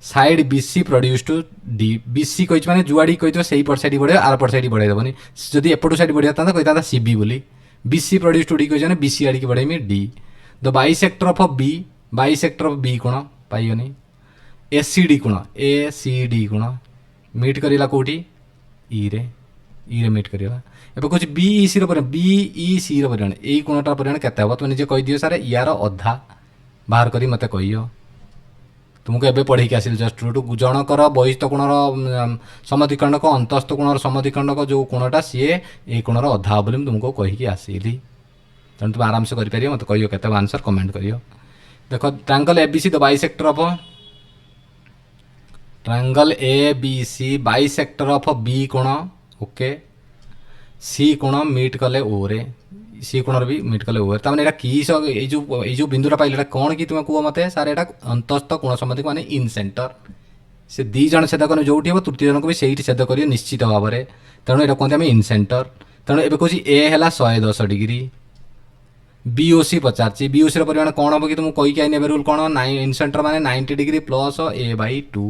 side BC produce to D। BC କହିଛି ମାନେ ଯୁଆଡ଼ି କହିଥିବ ସେଇ ପଟ ସାଇଡ୍ ବଢ଼େଇବ, ଆର ପଟ ସାଇଡ୍ ବଢ଼େଇ ଦେବନି। ଯଦି ଏପଟୁ ସାଇଡ୍ ବଢ଼ିଥାନ୍ତା କହିଥାନ୍ତା CB ବୋଲି। BC ପ୍ରଡ୍ୟୁସ୍ ଟୁ D କହିଛି ମାନେ BC ଆଡ଼ିକି ବଢ଼େଇମି D। The bisector of B, bisector of B କୋଣ ପାଇବନି। ACD କୋଣ, ACD କୋଣ ମିଟ୍ କରିଲା କେଉଁଠି ଇରେ ମିଟ୍ କରିଗଲା। ଏବେ କହୁଛି BEC ର ପରିମାଣ, BEC ର ପରିମାଣ ଏଇ କୋଣଟାର ପରିମାଣ କେତେ ହେବ ତୁମେ ନିଜେ କହିଦିଅ ସାର୍। ୟାର ଅଧା ବାହାର କରି ମୋତେ କହିବ। ତୁମକୁ ଏବେ ପଢ଼େଇକି ଆସିଲି ଜଷ୍ଟ ଜଣକର ବହିସ୍ଥ କୋଣର ସମଦ୍ୱିଖଣ୍ଡକ ଅନ୍ତସ୍ଥ କୋଣର ସମଦ୍ୱିଖଣ୍ଡକ ଯେଉଁ କୋଣଟା ସିଏ ଏଇ କୋଣର ଅଧା ହେବ ବୋଲି ମୁଁ ତୁମକୁ କହିକି ଆସିଲି। ତେଣୁ ତୁମେ ଆରାମସେ କରିପାରିବ। ମୋତେ କହିବ କେତେ ଆନ୍ସର କମେଣ୍ଟ କରିବ। ଦେଖ triangle ABC the bisector of triangle ABC bisector of B କୋଣ ଓକେ, C କୋଣ ମିଟ୍ କଲେ ଓରେ, C କୋଣର ବି ମିଟ୍ କଲେ ଓରେ। ତାମାନେ ଏଇଟା କି ଏଇ ଯେଉଁ ବିନ୍ଦୁଟା ପାଇଲେ ଏଇଟା କ'ଣ କି ତୁମେ କୁହ ମୋତେ ସାର୍। ଏଇଟା ଅନ୍ତସ୍ଥ କୋଣ ସମଦ୍ୱିଖଣ୍ଡକ ମାନେ ଇନ୍ ସେଣ୍ଟର। ସେ ଦୁଇ ଜଣ ଛେଦ କରିବେ ଯେଉଁଠି ହେବ ତୃତୀୟ ଜଣକୁ ବି ସେଇଠି ଛେଦ କରିବେ ନିଶ୍ଚିତ ଭାବରେ। ତେଣୁ ଏଇଟା କୁହନ୍ତି ଆମେ ଇନ୍ ସେଣ୍ଟର। ତେଣୁ ଏବେ କହୁଛି A ହେଲା 110 ଡିଗ୍ରୀ, BOC ପଚାରୁଛି BOC ର ପରିମାଣ କ'ଣ ହେବ କି ତୁମକୁ କହିକି ଆଇନି ଏବେ ରୁଲ୍ କ'ଣ ଇନ୍ ସେଣ୍ଟର ମାନେ 90 degree plus A/2,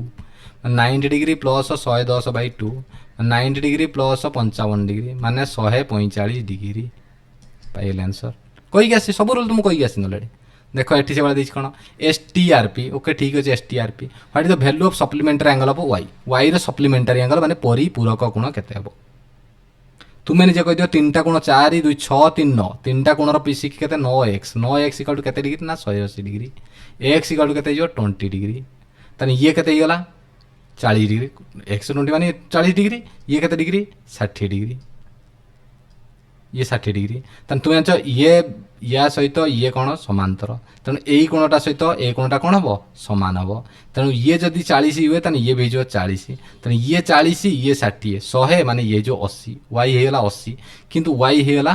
90 degree plus 110/2, 90 degree plus 55 degree ମାନେ 145 ଡିଗ୍ରୀ ପାଇଗଲେ ଆନ୍ସର। କହିକି ଆସିଛି ସବୁ ରୁଲ୍ ତୁମକୁ କହିକି ଆସିନି ଅଲରେଡ଼ି। ଦେଖ ଏଠି ସେଭଳିଆ ଦେଇଛି କ'ଣ STRP ଓକେ ଠିକ୍ ଅଛି। STRP what is the value of supplementary angle of Y ର ସପ୍ଲିମେଣ୍ଟାରୀ ଆଙ୍ଗଲ ମାନେ ପରିପୂରକ କୋଣ କେତେ ହେବ। ତୁମେ ନିଜେ କହିଦିଅ 3ଟା କୋଣ 4 2 6 3 9 3ଟା କୋଣର PCK କେତେ 9x, 9x ଇକାଲ୍ ଟୁ କେତେ ଡିଗ୍ରୀ ନା 180 ଡିଗ୍ରୀ, x ଇକାଲ୍ ଟୁ କେତେ ହେଇଯିବ 20 ଡିଗ୍ରୀ। ତାହେଲେ ଇଏ କେତେ ହେଇଗଲା 40 ଡିଗ୍ରୀ, x 20 ମାନେ 40 ଡିଗ୍ରୀ, ଇଏ କେତେ ଡିଗ୍ରୀ 60 ଡିଗ୍ରୀ, ଇଏ 60 ଡିଗ୍ରୀ। ତାହେଲେ ତୁମେ ଜାଣିଛ ୟା ସହିତ ଇଏ କ'ଣ ସମାନ୍ତର। ତେଣୁ ଏଇ କୋଣଟା ସହିତ ଏଇ କୋଣଟା କ'ଣ ହେବ ସମାନ ହେବ। ତେଣୁ ଇଏ ଯଦି 40 ହୁଏ ତାହେଲେ ଇଏ ବି ହେଇଯିବ 40। ତେଣୁ ଇଏ 40 ଇଏ 60 100 ମାନେ ଇଏ ଯେଉଁ 80 y ହେଇଗଲା 80 କିନ୍ତୁ y ହେଇଗଲା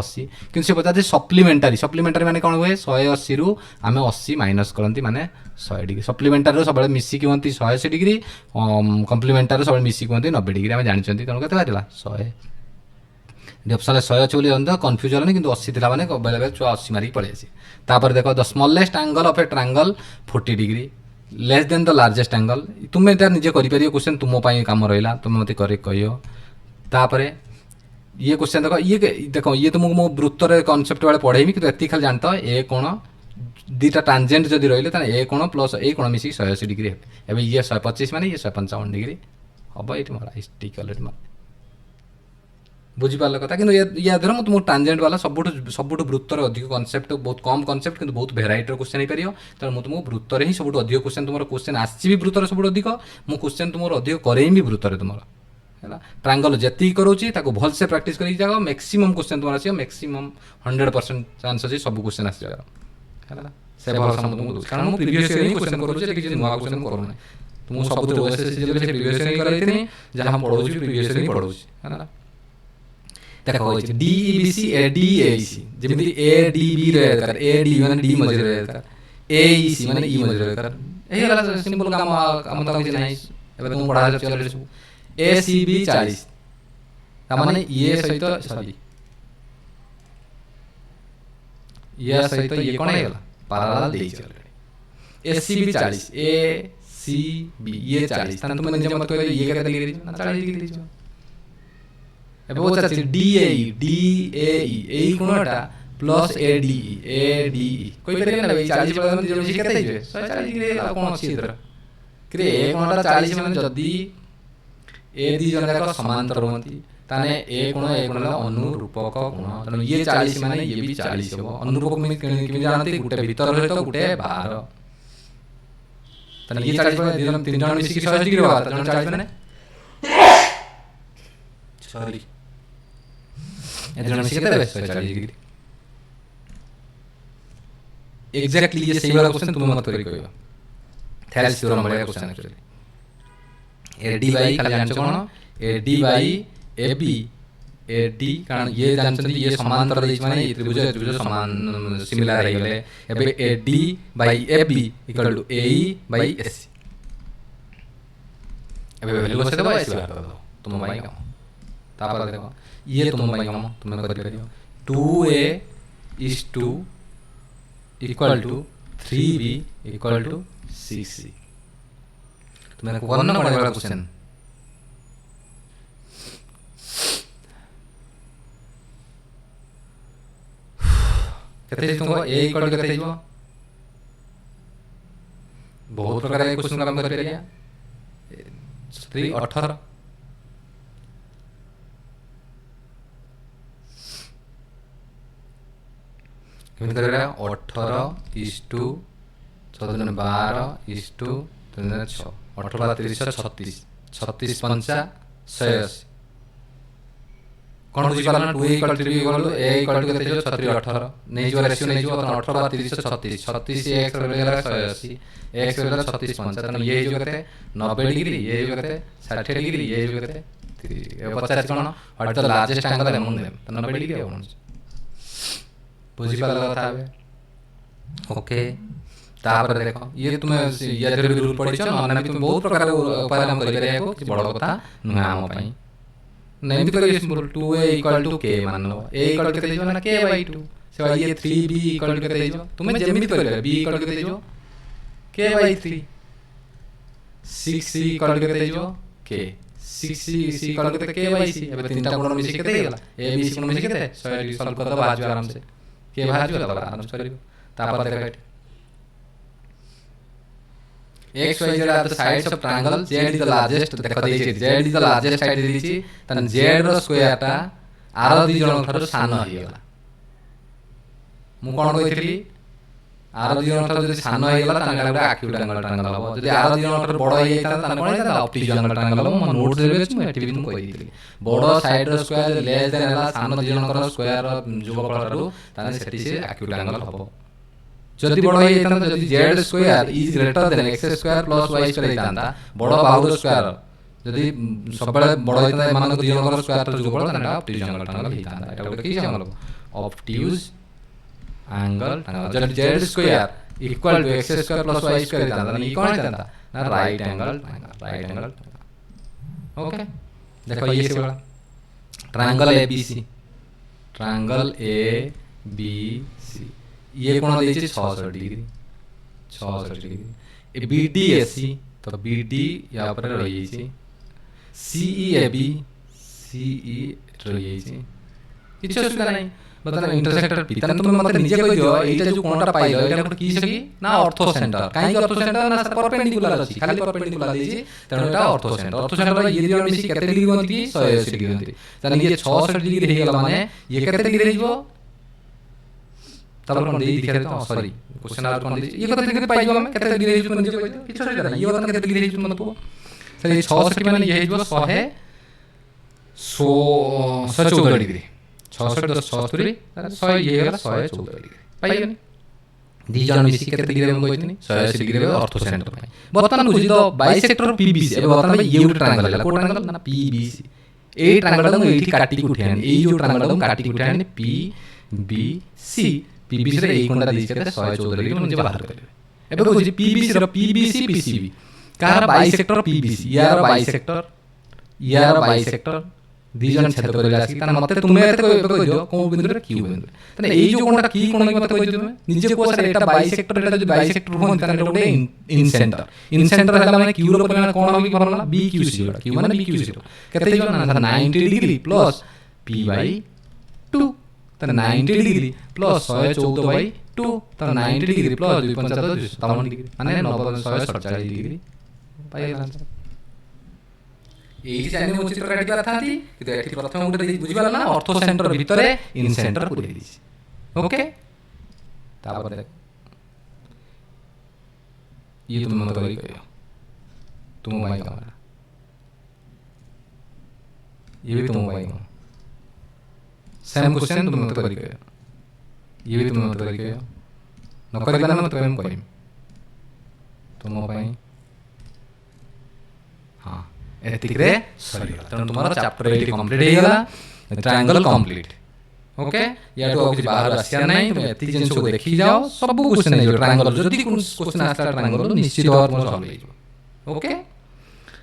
80 କିନ୍ତୁ ସେ ପଚାରୁଛି ସପ୍ଲିମେଣ୍ଟାରୀ ମାନେ କ'ଣ ହୁଏ 180ରୁ ଆମେ 80 ମାଇନସ୍ କରନ୍ତି ମାନେ 100 ଡିଗ୍ରୀ। ସପ୍ଲିମେଣ୍ଟାରୀରୁ ସବୁବେଳେ ମିଶିକି ହୁଅନ୍ତି 180 ଡିଗ୍ରୀ, କମ୍ପ୍ଲିମେଣ୍ଟାରୀରୁ ସବୁବେଳେ ମିଶିକି ହୁଅନ୍ତି 90 ଡିଗ୍ରୀ ଆମେ ଜାଣିଛନ୍ତି। ତେଣୁ କେତେ ବାହାରିଲା 100। ଅପସନ୍ରେ 100 ଅଛି ବୋଲି କନଫ୍ୟୁଜ୍ ହେଲାନି କିନ୍ତୁ 80 ଥିଲା ମାନେ ବେଳେବେଳେ ଛୁଆ 80 ମାରିକି ପଳେଇ ଆସି। ତାପରେ ଦେଖ the smallest angle of a triangle 40 degree less than the largest angle. ତୁମେ ଏଇଟା ନିଜେ କରିପାରିବ କ୍ୱେଶ୍ଚନ୍ ତୁମ ପାଇଁ କାମ ରହିଲା ତୁମେ ମୋତେ କରିକି କହିବ। ତାପରେ ଇଏ କ୍ୱେଶ୍ଚନ୍ ଦେଖ ଇଏ ତୁମକୁ ମୁଁ ବୃତ୍ତରେ କନସେପ୍ଟ ବେଳେ ପଢ଼େଇବି କିନ୍ତୁ ଏତିକି ଖାଲି ଜାଣିଥ ଏ କୋଣ ଦୁଇଟା ଟାଞ୍ଜେଣ୍ଟ ଯଦି ରହିଲେ ତାହେଲେ ଏ କୋଣ ପ୍ଲସ୍ ଏଇ କୋଣ ମିଶିକି 180 ଡିଗ୍ରୀ ହେବେ। ଏବେ ଇଏ 125 ମାନେ ଇଏ 155 ଡିଗ୍ରୀ ହେବ। ଏଇଠି ମୋର ଠିକ୍ ଅଲରେଡ଼ି ବୁଝିପାରିଲ କଥା। କିନ୍ତୁ ୟା ଦ୍ୱାରା ମୁଁ ତୁମକୁ ଟାଞ୍ଜେଣ୍ଟ ବାଲା ସବୁଠୁ ବୃତ୍ତରେ ଅଧିକ କନସେପ୍ଟ ବହୁତ କମ୍ କନସେପ୍ଟ କିନ୍ତୁ ବହୁତ ଭେରାଇଟିର କ୍ୱେଶ୍ଚନ୍ ହେଇପାରିବ। ତେଣୁ ମୁଁ ତୁମକୁ ବୃତ୍ତରେ ହିଁ ସବୁଠୁ ଅଧିକ ତୁମର କ୍ୱେଶ୍ଚନ୍ ଆସିଛି ବି ବୃତ୍ତରେ ସବୁଠୁ ଅଧିକ ମୁଁ କ୍ୱେଶ୍ଚନ୍ ତୁମର ଅଧିକ କରେଇବି ବୃତ୍ତରେ ତୁମର ହେଲା। ଟ୍ରାଙ୍ଗଲ ଯେତିକି କରୁଛି ତାକୁ ଭଲସେ ପ୍ରାକ୍ଟିସ୍ କରିକି ଯାଅ। ମ୍ୟାକ୍ସିମମ୍ କ୍ୱେଶ୍ଚନ୍ ତୁମର ଆସିବ, ମ୍ୟାକ୍ସିମମ୍ 100% ଚାନ୍ସ ଅଛି ସବୁ କ୍ୱେଶ୍ଚନ୍ ଆସିବାର ହେଲା। ସେ ଭରସା ମୁଁ ତୁମକୁ ଦେଉଛି କାରଣ ମୁଁ ପ୍ରିଭିୟସ୍ ଇୟର୍ ହିଁ କ୍ୱେଶ୍ଚନ୍ କରୁଛି, କିଛି ନୂଆ କ୍ୱେଶ୍ଚନ୍ ମୁଁ କରୁନି। ତୁମକୁ ସବୁଥିରେ OSSC ପ୍ରିଭିୟସ୍ ଇୟର୍ କରାଇଥିଲି, ଯାହା ମୁଁ ପଢ଼ଉଛି ପ୍ରିଭିୟସ୍ ଇୟର୍ ହିଁ ପଢ଼ଉଛି ହେଲା। ଦେଖ କହିଛି DEBC DAC ଯେମିତି ADB ରହିବା ଦରକାର, AD ମାନେ D ମଝିରେ ରହିବା ଦରକାର, AEC ମାନେ E ମଝିରେ ରହିବା ଦରକାର। ହେଇଗଲା ସିମ୍ପଲ୍ କାମ ତ କିଛି ନାହିଁ। ଏବେ ତୁମକୁ ପଢ଼ା ଯାଉଛି ଅଲରେଡ଼ି ସବୁ। ACB 40 ତାମାନେ ଇଏ ସହିତ ଇଏ ସହିତ ଇଏ କ'ଣ ହେଇଗଲା ପାରାଲାଲ ଦେଇଛି ଅଲରେଡ଼ି। ACB 40 ACB ଇଏ 40 ତାହେଲେ ତୁମେ ନିଜେ ମୋତେ କହିଲେ ଇଏ କେତେ ଡିଗ୍ରୀ ନା 40 ଡିଗ୍ରୀ ଦେଇଯିବ। ଏବେ ପଚାରୁଛି DAE ଏଇ କୋଣଟା ପ୍ଲସ୍ ADE କହିପାରିବେ ନା 40 କେତେ ହେଇଯିବେ 140 ଡିଗ୍ରୀ ହେଲା। କ'ଣ ଅଛି ଏଥର କି ଏ କୋଣଟା 40 ମାନେ ଯଦି ए दी जन जाक समांतर रुहंती ताने ए कोण अनुरूपक कोण तेणु ये 40 माने ये भी 40 हो अनुरूपक में केमि जानते गुटे भीतर रहे तो गुटे बाहर ताने ये 40 दी जन तीन जन मिसी 100 डिग्री होगा जन 40 माने सॉरी ए जन मिसी केते 140 डिग्री एग्जैक्टली ये सही वाला क्वेश्चन तुम मत करी कहयो थेरेस थ्योरम वाला क्वेश्चन एक्चुअली एडी बाई खाली जानछ कोन एडी बाई एबी एडी कारण ये जानछन्ती ये समांतर देछ माने ये त्रिभुज समान सिमिलर रही गले एबे AD by AB equal to AE by AC एबे वैल्यू बसे दबा एसी बार दो तुम बाई काम तापर देखो ये तुम बाई काम तुम कर करियो 2a is to equal to 3b equal to 6c तुम्हें करना पड़ेगा क्वेश्चन कहते तुमको a इक्वल टू कहते हो बहुत प्रकार के क्वेश्चन काम कर परिया 3 18 केमि कर रहा 18 is to 12 is to 6 18 30 36 36 पंचा 180 कौन बुझी पाला 2 equal 3 equal a equal to केते जो 36 18 नहीं जो रेशियो नहीं जो 18 30 36 36 x रे गेला 180 x रे गेला 36 पंचा तने ये जो केते 90 डिग्री ये जो केते 60 डिग्री ये जो केते 50 कोन what the largest angle among them तो 90 डिग्री है कोन बुझी पाला था ओके तापर देखो ये तुम्हें या जरूर रूल पड़ी छ न तुम बहुत प्रकार उपाय हम करि रे को बड़ कथा नुआ हम पई नहीं भी करिए simple 2a equal to k मान लो a इक्वल टू केते जो ना k/2 से ये 3b इक्वल टू केते जो तुम्हें जेमिति करिए b इक्वल टू केते जो k/3 6c इक्वल टू केते जो k 6c इक्वल टू केते k/c अब तीनटा गुण मिसी केते गेला a b c गुण मिसी केते 100 सॉल्व कर दो भाजो आराम से k भाजो दबा आराम से करियो तापर देखो x y z are the sides of triangle z is the largest देखो देछि z is the largest side देछि तन z रो स्क्वायर टा आर दी जण ठारो सान होई गेला मु कोन कहितली आर दी जण ठारो जदि सान होई गेला तन गाडा आक्यूट एंगल ट्रायंगल हो जदि आर दी जण ठारो बड़ होई जाता तन कोन हेता ऑप्टिक एंगल ट्रायंगल हो म नोट देबे छु एटी भी तुम कहि दितली बड़ साइड रो स्क्वायर लेस देन हला सान दी जण रो स्क्वायर जोगफल रो तन सेठी से आक्यूट एंगल हो जदि बड़ होई जाता जदि z square is greater than x square plus y square जाता बड़ बाहुर स्क्वायर जदि सबले बड़ होई जाता मान को दिजनकर स्क्वायर तो जोगफल तनटा ऑप्टिक एंगल ट्रायंगल हितांता एटा गोटे की एंगल ऑप्टियूज एंगल ट्रायंगल जदि z square equal to x square plus y square जाता नहीं कोन जाता ना राइट एंगल ट्रायंगल ओके देखो ये से वाला ट्रायंगल ABC ट्रायंगल ABC ये कोण देछि 66 डिग्री 66 डिग्री ए BDAC तो BD या पर रही छी CEAB CE रही छी किछ असुविधा नहीं मतलब इंटरसेक्टर P तने तुम मते निजे कहि दियो एटा जो कोणटा पाइलो एटा कोन की सकी ना ऑर्थो सेंटर काई ऑर्थो सेंटर ना परपेंडिकुलर अछि खाली परपेंडिकुलर देछि तने एटा ऑर्थो सेंटर ये दियो मिसी केते डिग्री होंती 180 डिग्री होंती तने ये 66 डिग्री हे गेला माने ये केते डिग्री हिजो तब कोन दे दिखे तो सॉरी क्वेश्चन आउट कोन दे ये कते डिग्री पाइबो हम केते डिग्री हिजो निजे कहि दियो किछ असुविधा नहीं ये कते डिग्री हिजो मन को सर ये 66 माने ये हिजो 114 डिग्री 66 10 76 100 ये गेला 114 डिग्री पाइयो दी जन मिसी केते डिग्री हम कहितनी 180 डिग्री ऑर्थो सेंटर पाई बर्तमान बुझी तो बाइसेक्टर PBC ए बर्तमान भाई ये ट्रायंगल है को ट्रायंगल ना PBC ए ट्रायंगल को एठी काटी उठे आनी ए जो ट्रायंगल को काटी उठे आनी PBC PBC रे ए कोणटा देछि केते 114 डिग्री मुझे बाहर करे एबे बुझी PBC रो PBC PCB car bisector PBC यार बाइसेक्टर दिजन छेद करे आसी तने मते तुमे एते कहि दियो को बिंदु रे क्यू बिंदु तने एई जो कोणटा की कोण मते कहि दियो तुमे निजे को सर एटा बाइसेक्टर एटा जो बाइसेक्टर होन तने गोटे इन सेंटर हला माने क्यू रो परिमाण कोण होबी भरला BQC जोड़ा क्यू माने BQC केते जो ना 90 डिग्री प्लस p/2 तने 90 डिग्री प्लस 114/2 तने 90 डिग्री प्लस 275 53 डिग्री माने 147 डिग्री पाइला आंसर ଏଇଠି ଚାହିଁଲେ ମୁଁ ଚିତ୍ର କାଟି ପାରିଥାନ୍ତି, କିନ୍ତୁ ଏଠି ପ୍ରଥମେ ଗୋଟେ ବୁଝିପାରିଲ ନା, ଅର୍ଥ ସେଣ୍ଟର ଭିତରେ ଇନ୍ ସେଣ୍ଟର ପୁରେଇ ଦେଇଛି। ଓକେ, ତାପରେ ଇଏ ତୁମେ ମତେ କରିକି କହିବ ତୁମ ପାଇଁ କ'ଣ, ଇଏ ବି ତୁମ ପାଇଁ କ'ଣ। ସେମ୍ କ୍ୱେଶ୍ଚନ୍ ତୁମେ ମତେ କରିକି କହିବ, ଇଏ ବି ତୁମେ ମତେ କରିକି କହିବ। ନ କରିପାରିଲେ ମତେ କହିବ, ମୁଁ କହିବି ତୁମ ପାଇଁ। ହଁ, ଏତିକିରେ ସରିଗଲା। ତେଣୁ ତୁମର ଚାପ୍ଟର ଏଇଠି କମ୍ପ୍ଲିଟ୍ ହେଇଗଲା, ଟ୍ରାଆଙ୍ଗଲ କମ୍ପ୍ଲିଟ୍। ଓକେ, ୟାଠୁ ଆଉ କିଛି ବାହାରୁ ଆସିବାର ନାହିଁ। ତୁମେ ଏତିକି ଜିନିଷକୁ ଦେଖିକି ଯାଅ, ସବୁ କ୍ୱେଶ୍ଚନ୍ ହେଇଯିବ ଟ୍ରାଆଙ୍ଗଲ। ଯଦି କ୍ୱେଶ୍ଚନ୍ ଆସିଲା ଟ୍ରାଆଙ୍ଗଲ, ନିଶ୍ଚିତ ଭାବରେ ତୁମର ସଲ୍ଭ ହେଇଯିବ। ଓକେ,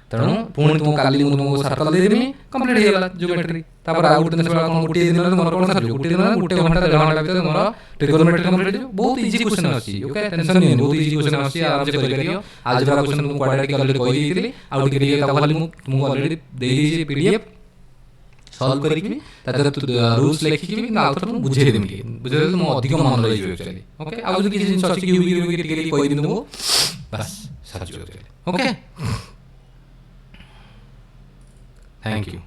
ତେଣୁ ପୁଣି ତୁମକୁ କାଲି ମୁଁ ତୁମକୁ ସର୍କଲ ଦେଇଦେବି, କମ୍ପ୍ଲିଟ୍ ହେଇଗଲା ଜିଓମେଟ୍ରି। ତାପରେ ଆଉ ଗୋଟେ ଜିନିଷ କ'ଣ, ଗୋଟିଏ ଦିନରେ ତୁମର କ'ଣ ସରିଯିବ, ଗୋଟିଏ ଦିନରେ 1 ଘଣ୍ଟା 1.5 ଘଣ୍ଟା ଭିତରେ ତୁମର ଟ୍ରିଗୋନୋମେଟ୍ରି କମ୍ପ୍ଲିଟ୍ ହେଇଯିବ। ବହୁତ ଇଜି କ୍ୱେଶ୍ଚନ୍ ଅଛି। ଓକେ, ଟେନସନ୍ ନିଅନି, ବହୁତ ଇଜି କ୍ୱେଶ୍ଚନ୍ ଅଛି, ଆରାମସେ କରିପାରିବ। ଆଲଜେବ୍ରା କ୍ୱେଶ୍ଚନ୍ ମୁଁ କ୍ୱାଡ୍ରାଟିକ୍ ଅଲରେଡି କହିଦେଇଥିଲି, ଆଉ ଟିକେ ତାକୁ ଖାଲି ମୁଁ ତୁମକୁ ଅଲରେଡି ଦେଇଦେଇଛି PDF ସଲ୍ଭ କରିକି, ତା ଦେହରେ ରୁଲ୍ସ ଲେଖିକି ଆଉ ଥରେ ମୁଁ ବୁଝେଇଦେବି, ଟିକେ ବୁଝେଇଦେଲେ ମୁଁ ଅଧିକ ମନେ ରହିଯିବ ଆକ୍ଚୁଆଲି। ଓକେ, ଆଉ ଯଦି କିଛି ଜିନିଷ ଅଛି କି ଟିକେ ଟିକେ କହିଦେବି ତୁମକୁ, ବାସ୍ ସରିଯିବ ଆକ୍ଚୁଆଲି। Okay, thank you.